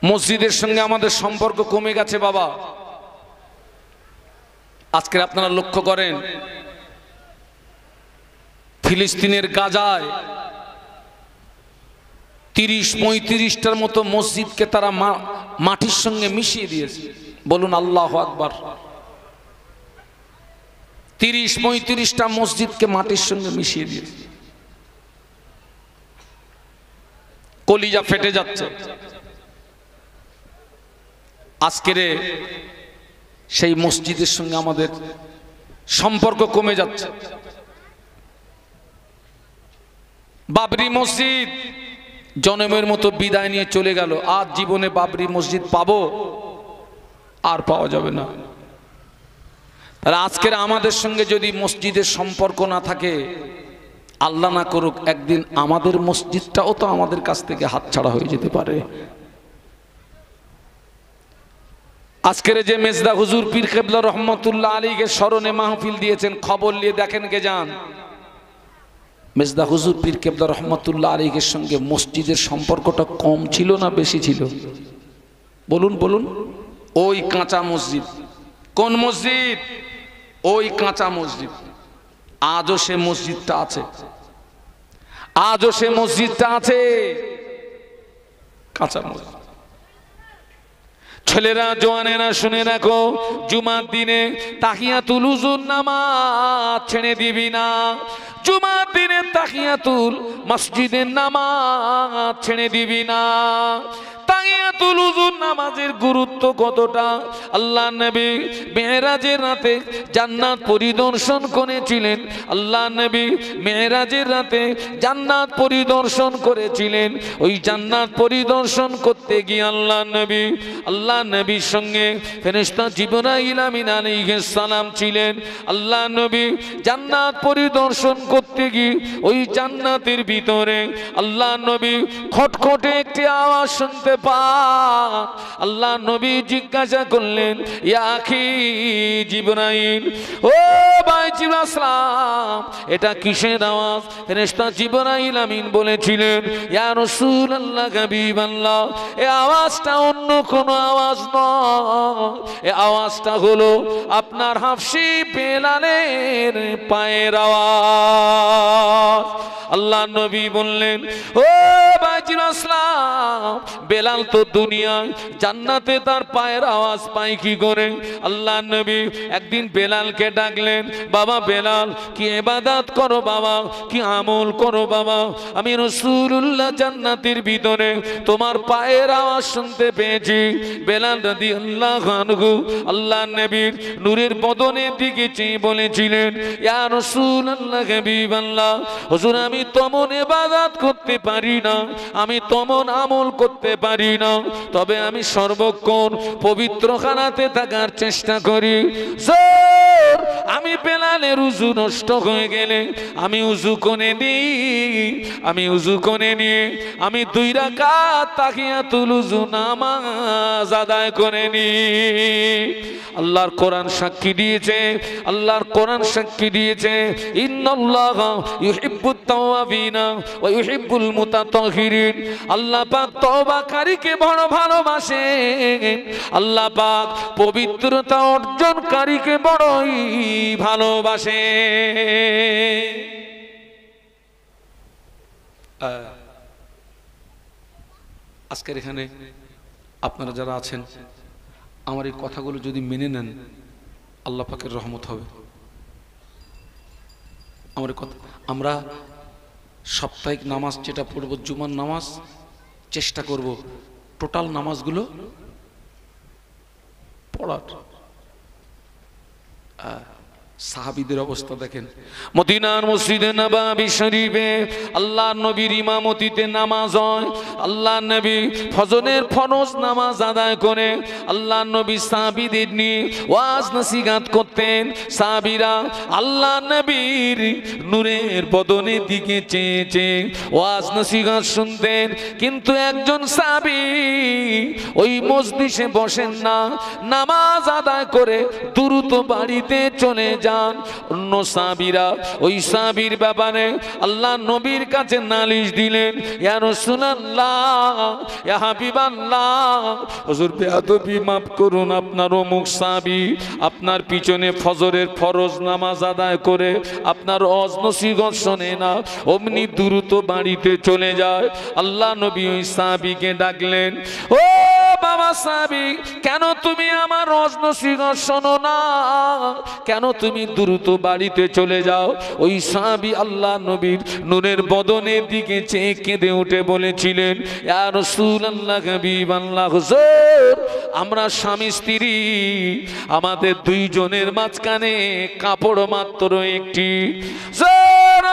মসজিদের সঙ্গে আমাদের সম্পর্ক কমে গেছে বাবা। আজকে আপনারা লক্ষ্য করেন, ফিলিস্তিনের গাজায় 30-35টার মতো মসজিদকে তারা মাটির সঙ্গে মিশিয়ে দিয়েছে। বলুন আল্লাহু আকবার। 30-35টা মসজিদকে মাটির সঙ্গে মিশিয়ে দিয়েছে। কলিজা ফেটে যাচ্ছে। আজকের সেই মসজিদের সঙ্গে আমাদের সম্পর্ক কমে যাচ্ছে। বাবরি মসজিদ জনমের মতো বিদায় নিয়ে চলে গেল। আজ জীবনে বাবরি মসজিদ পাবো? আর পাওয়া যাবে না। আর আজকের আমাদের সঙ্গে যদি মসজিদের সম্পর্ক না থাকে, আল্লাহ না করুক একদিন আমাদের মসজিদটাও তো আমাদের কাছ থেকে হাতছাড়া হয়ে যেতে পারে। আজকের যে মেজদা হুজুর পীর কেবলা রহমতুল্লাহ আলীকে স্মরণে মাহফিল দিয়েছেন, খবর নিয়ে দেখেন কে যান। মেজদা হুজুর পীর কেবলা রহমতুল্লাহ আলীর সঙ্গে মসজিদের সম্পর্কটা কম ছিল না বেশি ছিল? বলুন বলুন। ওই কাঁচা মসজিদ। কোন মসজিদ? ওই কাঁচা মসজিদ। আজও সে মসজিদটা আছে, আজও সে মসজিদটা আছে, কাঁচা মসজিদ। ছেলেরা, জওয়ানেরা শুনে রাখো, জুমার দিনে তাহিয়াতুল উযুর নামাজ ছেড়ে দিবি না। জুমার দিনে তাহিয়াতুল মসজিদের নামাজ ছেড়ে দিবি না। তাহিয়াতুল উযুর নামাজের গুরুত্ব কতটা! আল্লাহ নবী মেরাজের রাতে জান্নাত পরিদর্শন করেছিলেন। আল্লাহ নবী মেরাজের রাতে জান্নাত পরিদর্শন করেছিলেন। ওই জান্নাত পরিদর্শন করতে গিয়ে আল্লাহ নবীর সঙ্গে ফেরেশতা জিবরাইল আমিন আলাইহিস সালাম ছিলেন। আল্লাহ নবী জান্নাত পরিদর্শন করতে গিয়ে ওই জান্নাতের ভিতরে আল্লাহ নবী খটখটে একটি আওয়াজ শুনতে পান। আল্লাহ নবী জিজ্ঞাসা করলেন, ইয়া আখি জিবরাইল, ও জিবরাইল আসসালাম, এটা কিসের আওয়াজ? ফেরেশতা জিবরাইল আমিন বলেছিলেন, ইয়া রাসূলুল্লাহ, হাবিবাল্লাহ, এই আওয়াজটা অন্য কোনো আওয়াজ নয়, এই আওয়াজটা হলো আপনার হাফসি বেলালের পায়ের আওয়াজ। আল্লাহ নবী বললেন, ও জিবরাইল আসসালাম, বেলাল তো দুনিয়ায়, জান্নাতে তার পায়ের আওয়াজ পাই কি করে? আল্লাহ নবী একদিন বেলালকে ডাকলেন, বাবা বেলাল, কি ইবাদত করো বাবা, কি আমল করো বাবা? আমি রাসূলুল্লাহ জান্নাতের ভিতরে তোমার পায়ের আওয়াজ শুনতে পেয়েছি। বেলাল রাদিয়াল্লাহু আনহু আল্লাহ নবীর নূরের বদনের দিকে চেয়ে বলেছিলেন, ইয়া রাসূলুল্লাহ, হাবিবাল্লাহ, হুজুর আমি তেমন ইবাদত করতে পারি না, আমি তেমন আমল করতে পারি না, তবে আমি সর্বক্ষণ পবিত্র খানাতে থাকার চেষ্টা করি। আমি বেলালের উযু নষ্ট হয়ে গেলে আমি উযু করে নিই, আমি উযু করে নিয়ে আমি 2 রাকাত তাহিয়াতুল উযু নামাজ আদায় করে নিই। আল্লাহর কোরআন সাক্ষী দিয়েছে, আল্লাহর কোরআন সাক্ষী দিয়েছে, ইন্নাল্লাহা ইউহিব্বুত তাওয়াবিনা ওয়া ইউহিব্বুল মুতাতাহহিরিন। আল্লাহ পাক তওবাকারীকে বড় ভালোবাসেন, আল্লাহ পাক পবিত্রতা অর্জনকারীকে বড়ই ভালোবাসে। আজকের এখানে আপনারা যারা আছেন, আমার এই কথাগুলো যদি মেনে নেন, আল্লাহ পাকের রহমত হবে। আমার কথা, আমরা সাপ্তাহিক নামাজ যেটা পড়ব, জুমার নামাজ, চেষ্টা করব টোটাল নামাজগুলো পড়ার। সাহাবীদের অবস্থা দেখেন, মদিনার মসজিদে নববী শরীফে আল্লাহর নবীর ইমামতিতে নামাজ হয়। আল্লাহর নবী ফজরের ফরজ নামাজ আদায় করে আল্লাহর নবী সাহাবীদের নিয়ে ওয়াজ নসিহত করতেন। সাহাবীরা আল্লাহর নবীর নূরের বদনের দিকে চেয়ে চেয়ে ওয়াজ নসিহত শুনতেন, কিন্তু একজন সাহাবী ওই মজলিসে বসেন না, নামাজ আদায় করে দ্রুত বাড়িতে চলে যান। অন্য সাহাবীরা ওই সাহাবীর ব্যাপারে আল্লাহ নবীর কাছে নালিশ দিলেন, ইয়া রাসূলুল্লাহ, ইয়া হাবিবাল্লাহ, হুজুর বেয়াদবি মাফ করুন, আপনার অমুক সাহাবী আপনার পিছনে ফজরের ফরজ নামাজ আদায় করে আপনার ওয়াজ নসিহত শোনে না, অমনি দ্রুত বাড়িতে চলে যায়। আল্লাহ নবী ওই সাহাবীকে ডাকলেন, ও বাবা সাহাবী, কেন তুমি আমার ওয়াজ নসিহত শোনো না? কেন তুমি দ্রুত বাড়িতে চলে যাও? ওই সাহাবী আল্লাহ নবীর নূরের বদনের দিকে চেয়ে কেঁদে উঠে বলেছিলেন, ইয়া রাসূলুল্লাহ, হাবিবাল্লাহ, হুজুর আমরা স্বামী স্ত্রী, আমাদের 2 জনের মাঝখানে কাপড় মাত্র একটি।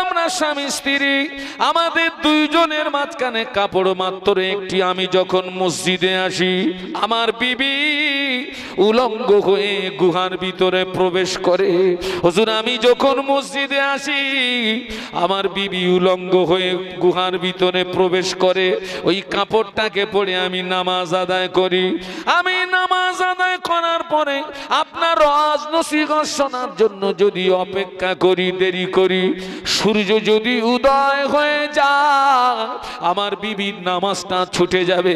আমরা স্বামী স্ত্রী, আমাদের 2 জনের মাঝখানে কাপড় মাত্র একটি। আমি যখন মসজিদে আসি, আমার বিবি উলঙ্গ হয়ে গুহার ভিতরে প্রবেশ করে। হুজুর আমি যখন মসজিদে আসি, আমার বিবি উলঙ্গ হয়ে গুহার ভিতরে প্রবেশ করে, ওই কাপড়টাকে পরে আমি নামাজ আদায় করি। আমি নামাজ আদায় করার পরে আপনার ওয়াজ নসিহত শোনার জন্য যদি অপেক্ষা করি, দেরি করি, সূর্য যদি উদয় হয়ে যায়, আমার বিবির নামাজটা ছুটে যাবে,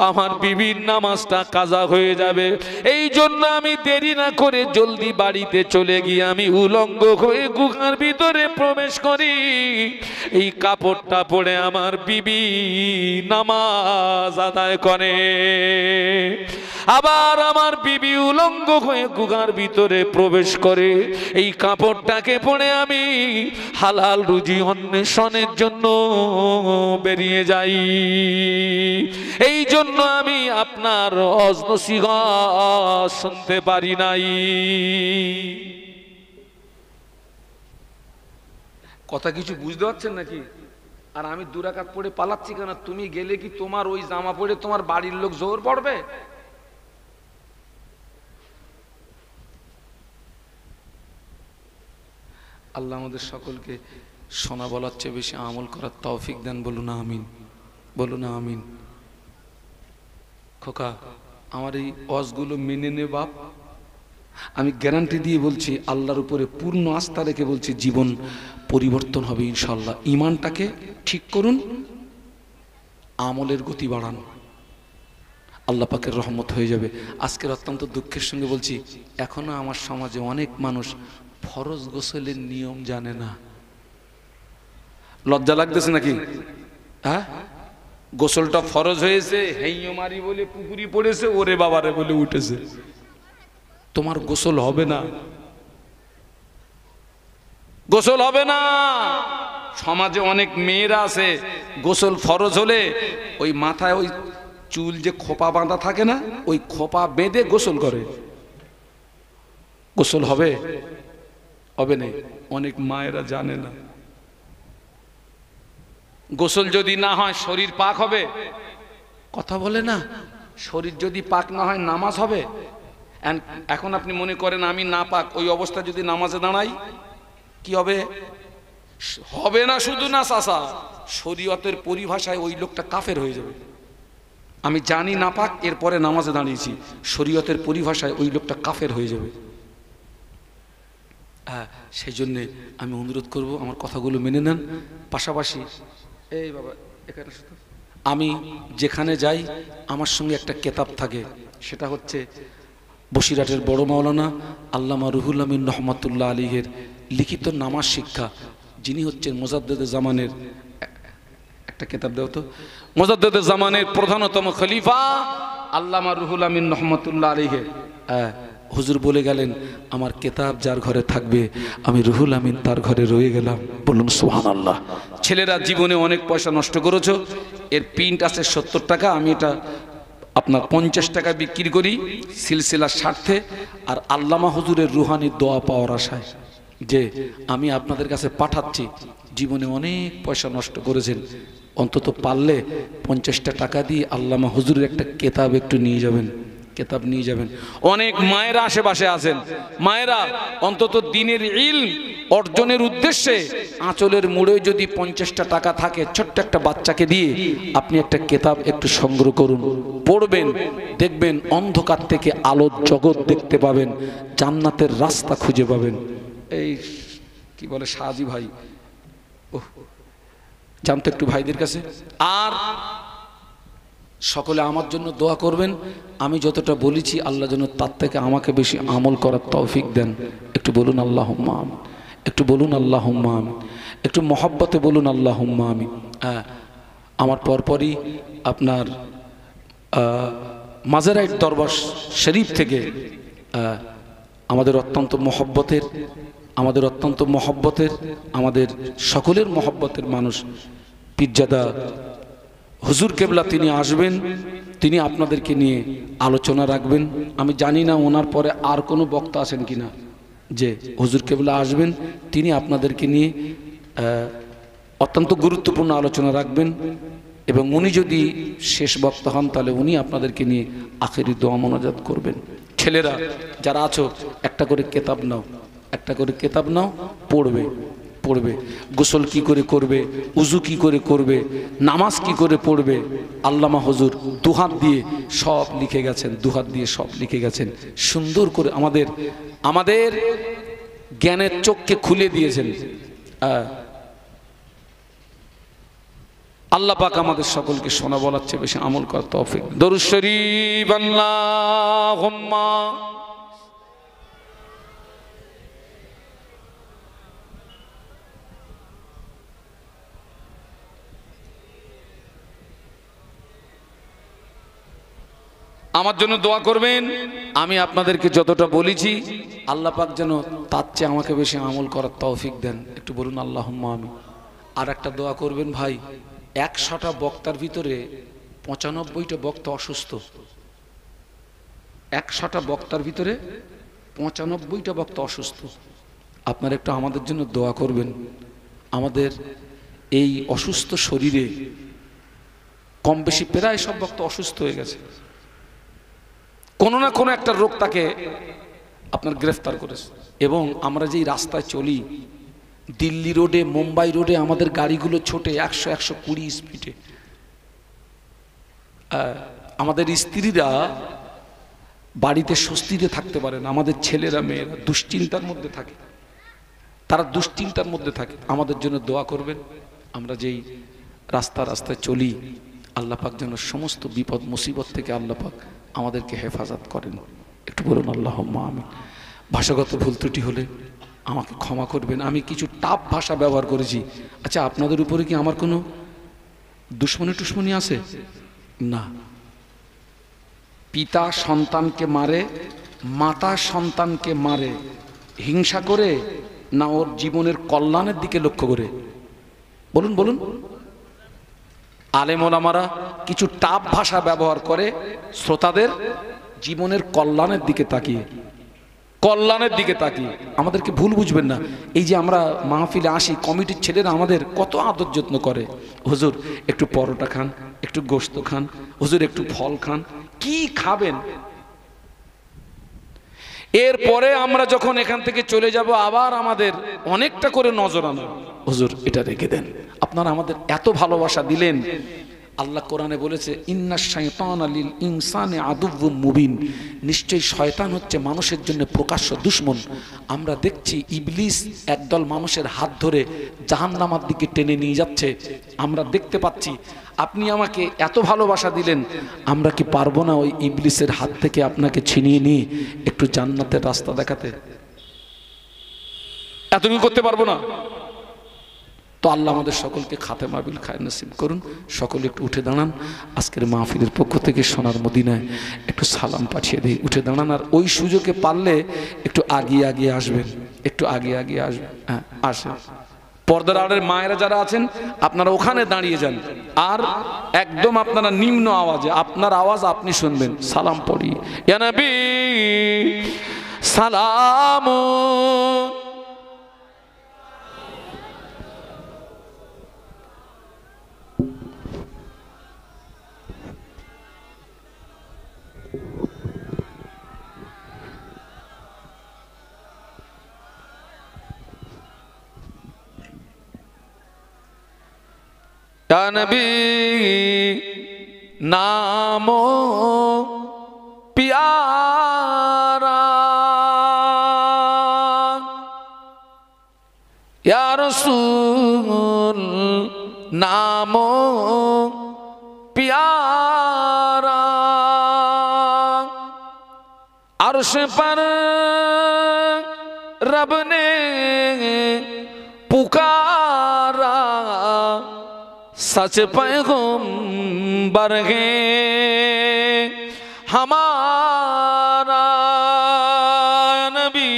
আমার বিবির নামাজটা কাজা হয়ে যাবে। এই জন্য আমি দেরি না করে জলদি বাড়িতে চলে গিয়ে আমি উলঙ্গ হয়ে গুহার ভিতরে প্রবেশ করি। এই কাপড়টা পরে আমার বিবি নামাজ আদায় করে। আবার আমার বিবি উলঙ্গ হয়ে গুহার ভিতরে প্রবেশ করে। এই কাপড়টাকে পরে আমি হালাল রুজি অন্বেষণের জন্য বেরিয়ে যাই। এই জন্য আমি আপনার ওয়াজ নসিহত শুনতে পারি নাই। কথা কিছু বুঝতে পারছেন নাকি? আর আমি 2 রাকাত পড়ে পালাচ্ছি কেন? তুমি গেলে কি তোমার ওই জামা পরে তোমার বাড়ির লোক জোর পড়বে? আল্লাহ আমাদের সকলকে শোনা বলার চেয়ে বেশি আমল করার তৌফিক দেন। বলুন আমিন, বলুন আমিন। খোকা, আমার এই ওয়াজগুলো মেনে নে বাপ। আমি গ্যারান্টি দিয়ে বলছি, আল্লাহর উপরে পূর্ণ আস্থা রেখে বলছি, জীবন পরিবর্তন হবে ইনশাল্লাহ। ঈমানটাকে ঠিক করুন, আমলের গতি বাড়ান, আল্লাহ পাকের রহমত হয়ে যাবে। আজকের অত্যন্ত দুঃখের সঙ্গে বলছি, এখনো আমার সমাজে অনেক মানুষ ফরজ গোসলের নিয়ম জানে না। লজ্জা লাগতেছে নাকি? হ্যাঁ, গোসলটা ফরজ হয়েছে, হেইয়ো মারি বলে পুকুরি পড়েছে, ওরে বাবারে বলে উঠেছে। তোমার গোসল হবে না, গোসল হবে না। সমাজে অনেক মেয়েরা আছে, গোসল ফরজ হলে ওই মাথায় ওই চুল যে খোপা বাঁধা থাকে না, ওই খোপা বেঁধে গোসল করে। গোসল হবে? হবে না। অনেক মায়েরা জানে না। গোসল যদি না হয় শরীর পাক হবে? কথা বলে না। শরীর যদি পাক না হয় নামাজ হবে? এখন আপনি মনে করেন আমি না পাক, ওই অবস্থা যদি নামাজে দাঁড়াই কি হবে? হবে না। শুধু না চাচা, শরীয়তের পরিভাষায় ওই লোকটা কাফের হয়ে যাবে। আমি জানি না পাক, এরপরে নামাজে দাঁড়িয়েছি, শরীয়তের পরিভাষায় ওই লোকটা কাফের হয়ে যাবে। হ্যাঁ, সেই জন্যে আমি অনুরোধ করব, আমার কথাগুলো মেনে নেন। পাশাপাশি এই বাবা এখানে শুধু আমি যেখানে যাই আমার সঙ্গে একটা কেতাব থাকে, সেটা হচ্ছে বসিরহাটের বড় মাওলানা আল্লামা রুহুল আমিন রহমাতুল্লাহ আলীর লিখিত নামাজ শিক্ষা, যিনি হচ্ছেন মুজাদ্দেদে জামানের, একটা কেতাব দেও তো, মুজাদ্দেদে জামানের প্রধানতম খলিফা আল্লামা রুহুল আমিন রহমাতুল্লাহ আলীর। হুজুর বলে গেলেন, আমার কেতাব যার ঘরে থাকবে আমি রুহুল আমিন তার ঘরে রয়ে গেলাম। বলুন সুবহানাল্লাহ। ছেলেরা জীবনে অনেক পয়সা নষ্ট করেছো, এর প্রিন্ট আছে 70 টাকা, আমি এটা আপনার 50 টাকা বিক্রি করি সিলসিলার স্বার্থে, আর আল্লামা হুজুরের রুহানি দোয়া পাওয়ার আশায়, যে আমি আপনাদের কাছে পাঠাচ্ছি। জীবনে অনেক পয়সা নষ্ট করেছেন, অন্তত পারলে 50টা টাকা দিয়ে আল্লামা হুজুরের একটা কেতাব একটু নিয়ে যাবেন, কেতাব নিয়ে যাবেন। অনেক মায়েরা আশেপাশে আছেন, মায়েরা অন্তত দিনের ইলম অর্জনের উদ্দেশ্যে আঁচলের মুড়ে যদি 50টা টাকা থাকে, ছোট্ট একটা বাচ্চাকে দিয়ে আপনি একটা কেতাব একটু সংগ্রহ করুন, পড়বেন, দেখবেন অন্ধকার থেকে আলোর জগৎ দেখতে পাবেন, জান্নাতের রাস্তা খুঁজে পাবেন। এই কি বলে সাজি ভাই, ওহ জানতো একটু ভাইদের কাছে। আর সকলে আমার জন্য দোয়া করবেন, আমি যতটা বলেছি আল্লাহ যেন তার থেকে আমাকে বেশি আমল করার তৌফিক দেন। একটু বলুন আল্লাহুম্মা আমিন, একটু বলুন আল্লাহুম্মা আমিন, একটু মহব্বতে বলুন আল্লাহুম্মা আমিন। আমার পরপরই আপনার মাজারাইট দরবার শরীফ থেকে আমাদের অত্যন্ত মহব্বতের আমাদের সকলের মহব্বতের মানুষ পীরজাদা হুজুর কেবলা তিনি আসবেন, তিনি আপনাদেরকে নিয়ে আলোচনা রাখবেন। আমি জানি না ওনার পরে আর কোনো বক্তা আছেন কিনা, যে হুজুর কেবলা আসবেন, তিনি আপনাদেরকে নিয়ে অত্যন্ত গুরুত্বপূর্ণ আলোচনা রাখবেন, এবং উনি যদি শেষ বক্তা হন তাহলে উনি আপনাদেরকে নিয়ে আখেরি দোয়া মোনাজাত করবেন। ছেলেরা যারা আছো একটা করে কেতাব নাও, একটা করে কেতাব নাও, পড়বে। গোসল কি করে করবে, উজু কি করে করবে, নামাজ কি করে পড়বে, আল্লামা হুজুর দুহাত দিয়ে সব লিখে গেছেন, দুহাত দিয়ে সব লিখে গেছেন, সুন্দর করে আমাদের জ্ঞানের চোখকে খুলে দিয়েছেন। আল্লাহ পাক আমাদের সকলকে শোনা বলার চেয়ে বেশি আমল করার তৌফিক। দরুদ শরীফ আল্লাহুম্মা। আমার জন্য দোয়া করবেন, আমি আপনাদেরকে যতটা বলেছি আল্লাহ পাক যেন তার চেয়ে আমাকে বেশি আমল করার তৌফিক দেন। একটু বলুন আল্লাহুম্মা আমিন। আর একটা দোয়া করবেন ভাই, 100টা বক্তার ভিতরে 95টা বক্তা অসুস্থ। 100টা বক্তার ভিতরে 95টা বক্তা অসুস্থ। আপনারা একটু আমাদের জন্য দোয়া করবেন। আমাদের এই অসুস্থ শরীরে কম বেশি প্রায় সব বক্তা অসুস্থ হয়ে গেছে, কোনো না কোনো একটা রোগ তাকে আপনার গ্রেফতার করেছে। এবং আমরা যেই রাস্তায় চলি, দিল্লি রোডে, মুম্বাই রোডে আমাদের গাড়িগুলো ছোটে 100-120 স্পিডে। আমাদের স্ত্রীরা বাড়িতে স্বস্তিতে থাকতে পারে না। আমাদের ছেলেরা মেয়েরা দুশ্চিন্তার মধ্যে থাকে, তারা দুশ্চিন্তার মধ্যে থাকে। আমাদের জন্য দোয়া করবেন। আমরা যেই রাস্তায় চলি, আল্লাহ পাক যেন সমস্ত বিপদ মুসিবত থেকে আল্লাহ পাক আমাদেরকে হেফাজত করেন। একটু বলুন আল্লাহুম্মা আমিন। ভাষাগত ভুল ত্রুটি হলে আমাকে ক্ষমা করবেন। আমি কিছু টাফ ভাষা ব্যবহার করেছি। আচ্ছা, আপনাদের উপরে কি আমার কোনো দুশ্মনী আছে? না। পিতা সন্তানকে মারে, মাতা সন্তানকে মারে হিংসা করে, না ওর জীবনের কল্যাণের দিকে লক্ষ্য করে? বলুন বলুন। আলেম ওলামারা কিছু টাফ ভাষা ব্যবহার করে শ্রোতাদের জীবনের কল্যাণের দিকে তাকিয়ে, কল্যাণের দিকে তাকিয়ে। আমাদেরকে ভুল বুঝবেন না। এই যে আমরা মাহফিলে আসি, কমিটির ছেলেরা আমাদের কত আদর যত্ন করে। হুজুর একটু পরোটা খান, একটু গোশত খান, হুজুর একটু ফল খান। কি খাবেন? এরপরে আমরা যখন এখান থেকে চলে যাব, আবার আমাদের অনেকটা করে নজর আনা, হুজুর এটা রেখে দেন। আপনারা আমাদের এত ভালোবাসা দিলেন। আল্লাহ কোরআনে বলেছে, ইন্নাশ শাইতানা লিল ইনসানি আদুউম মুবিন। নিশ্চয়ই শয়তান হচ্ছে মানুষের জন্য প্রকাশ্য দুশমন। আমরা দেখছি ইবলিস একদল মানুষের হাত ধরে জাহান্নামের দিকে টেনে নিয়ে যাচ্ছে। আমরা দেখতে পাচ্ছি। আপনি আমাকে এত ভালোবাসা দিলেন, আমরা কি পারবো না ওই ইবলিসের হাত থেকে আপনাকে ছিনিয়ে নিয়ে একটু জান্নাতের রাস্তা দেখাতে? এতটুকু করতে পারবো না? তো আল্লাহ আমাদের সকলকে খাতেমা বিল খায়র নসিব করুন। সকলে একটু উঠে দাঁড়ান। আজকের মাহফিলের পক্ষ থেকে সোনার মদিনায় একটু সালাম পাঠিয়ে দিই। উঠে দাঁড়ান। আর ওই সুযোগে পারলে একটু আগিয়ে আসবেন, একটু আগিয়ে আসবেন। হ্যাঁ, আসেন। পর্দার আড়ের মায়েরা যারা আছেন, আপনারা ওখানে দাঁড়িয়ে যান। আর একদম আপনারা নিম্ন আওয়াজে, আপনার আওয়াজ আপনি শুনবেন। সালাম পড়ি, ইয়া নবী সালাম। या नबी नामो प्यारा, या रसूल नामो प्यारा। अर्श पर रब ने पुकारा, सच पैगंबर है हमारा नबी।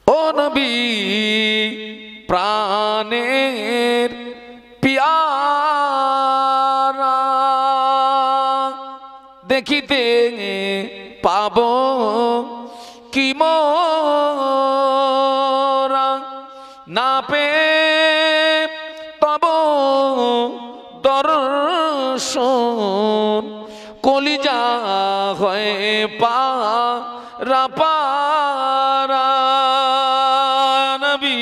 ओ नबी प्राणेर प्यारा, देखिते पाबो कि मोरा ना पे तबो दर्शन, कलिजा हये पारा पारा नबी।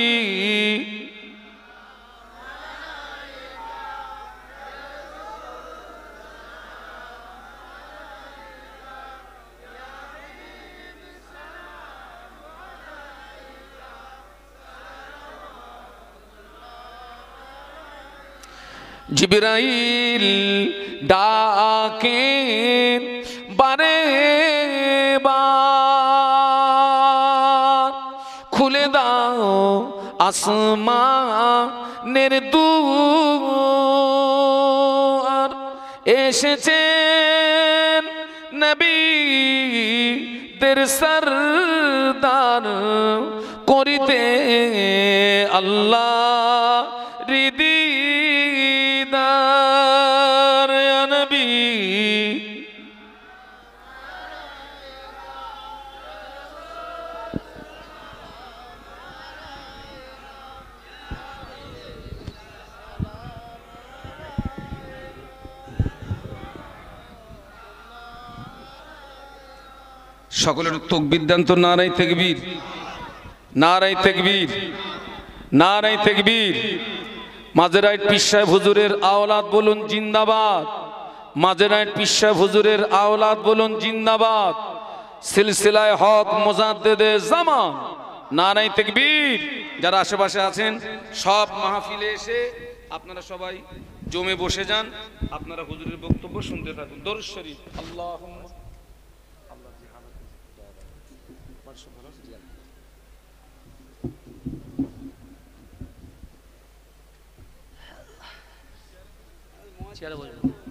जिब्राइल डाकें बारे बार, खुले दाओ আসমানের দুয়ার, এসেছেন নবী দের সরদার, করিতে আল্লাহ দিদার ইয়া নবী। সকলের তাকবীর দেন তো, নারায়ে তাকবীর, নারায়ে তাকবীর, নারায়ে তাকবীর। মাঝেরাইট পীর সাহেব হুজুরের আওলাদ বলুন জিন্দাবাদ, মাঝেরাইট পীর সাহেব হুজুরের আওলাদ বলুন জিন্দাবাদ। সিলসিলায়ে হক মুজাদ্দেদে জামান, নারায়ে তাকবীর। যারা আশেপাশে আছেন সব মাহফিলে এসে আপনারা সবাই জমে বসে যান, আপনারা হুজুরের বক্তব্য শুনতে থাকুন। দরুদ শরীফ। আল্লাহুম্মা চেয়ারে বসবেন।